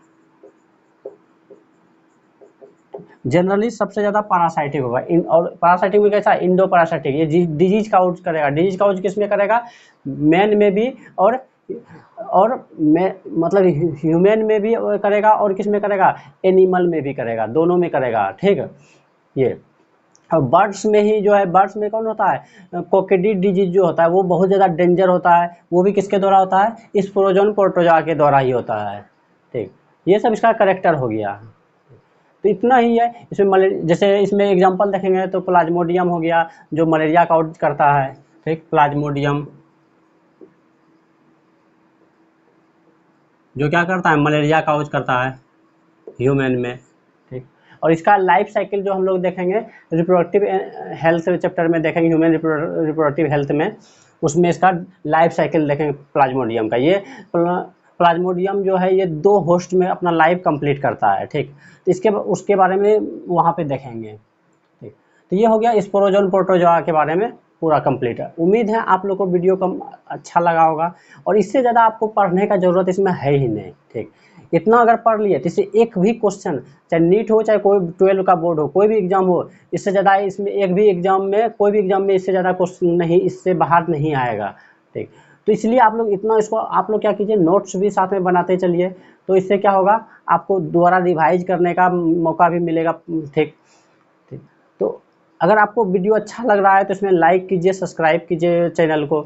जनरली सबसे ज़्यादा पैरासाइटिक होगा। और पैरासाइटिक में कैसा, इंडो पैरासाइटिक, ये डिजीज काउज करेगा। डिजीज काउज किस में करेगा, मैन में भी, और मतलब ह्यूमन में भी करेगा, और किस में करेगा, एनिमल में भी करेगा, दोनों में करेगा। ठीक है, ये और बर्ड्स में ही जो है, बर्ड्स में कौन होता है, कोकेडी डिजीज जो होता है वो बहुत ज़्यादा डेंजर होता है, वो भी किसके द्वारा होता है, स्पोरोजोन प्रोटोजोआ के द्वारा ही होता है। ठीक, ये सब इसका करेक्टर हो गया। तो इतना ही है इसमें। जैसे इसमें एग्जांपल देखेंगे तो प्लाज्मोडियम हो गया, जो मलेरिया काउज करता है। ठीक, प्लाज्मोडियम जो क्या करता है, मलेरिया काउज करता है ह्यूमन में। ठीक, और इसका लाइफ साइकिल जो हम लोग देखेंगे रिप्रोडक्टिव हेल्थ चैप्टर में देखेंगे, ह्यूमन रिप्रोडक्टिव हेल्थ में, उसमें इसका लाइफ साइकिल देखेंगे प्लाज्मोडियम का। ये प्लाज्मोडियम जो है ये 2 होस्ट में अपना लाइफ कंप्लीट करता है। ठीक, तो इसके उसके बारे में वहाँ पे देखेंगे। ठीक, तो ये हो गया स्पोरोजोन प्रोटोजोआ के बारे में पूरा कंप्लीट है। उम्मीद है आप लोग को वीडियो कम अच्छा लगा होगा, और इससे ज़्यादा आपको पढ़ने का ज़रूरत इसमें है ही नहीं। ठीक, इतना अगर पढ़ लिए तो इससे एक भी क्वेश्चन, चाहे नीट हो चाहे कोई 12 का बोर्ड हो, कोई भी एग्जाम हो, इससे ज़्यादा इसमें एक भी एग्जाम में, कोई भी एग्जाम में इससे ज़्यादा क्वेश्चन नहीं, इससे बाहर नहीं आएगा। ठीक, तो इसलिए आप लोग इतना इसको आप लोग क्या कीजिए, नोट्स भी साथ में बनाते चलिए, तो इससे क्या होगा, आपको दोबारा रिवाइज करने का मौका भी मिलेगा। ठीक, ठीक, तो अगर आपको वीडियो अच्छा लग रहा है तो इसमें लाइक कीजिए, सब्सक्राइब कीजिए चैनल को।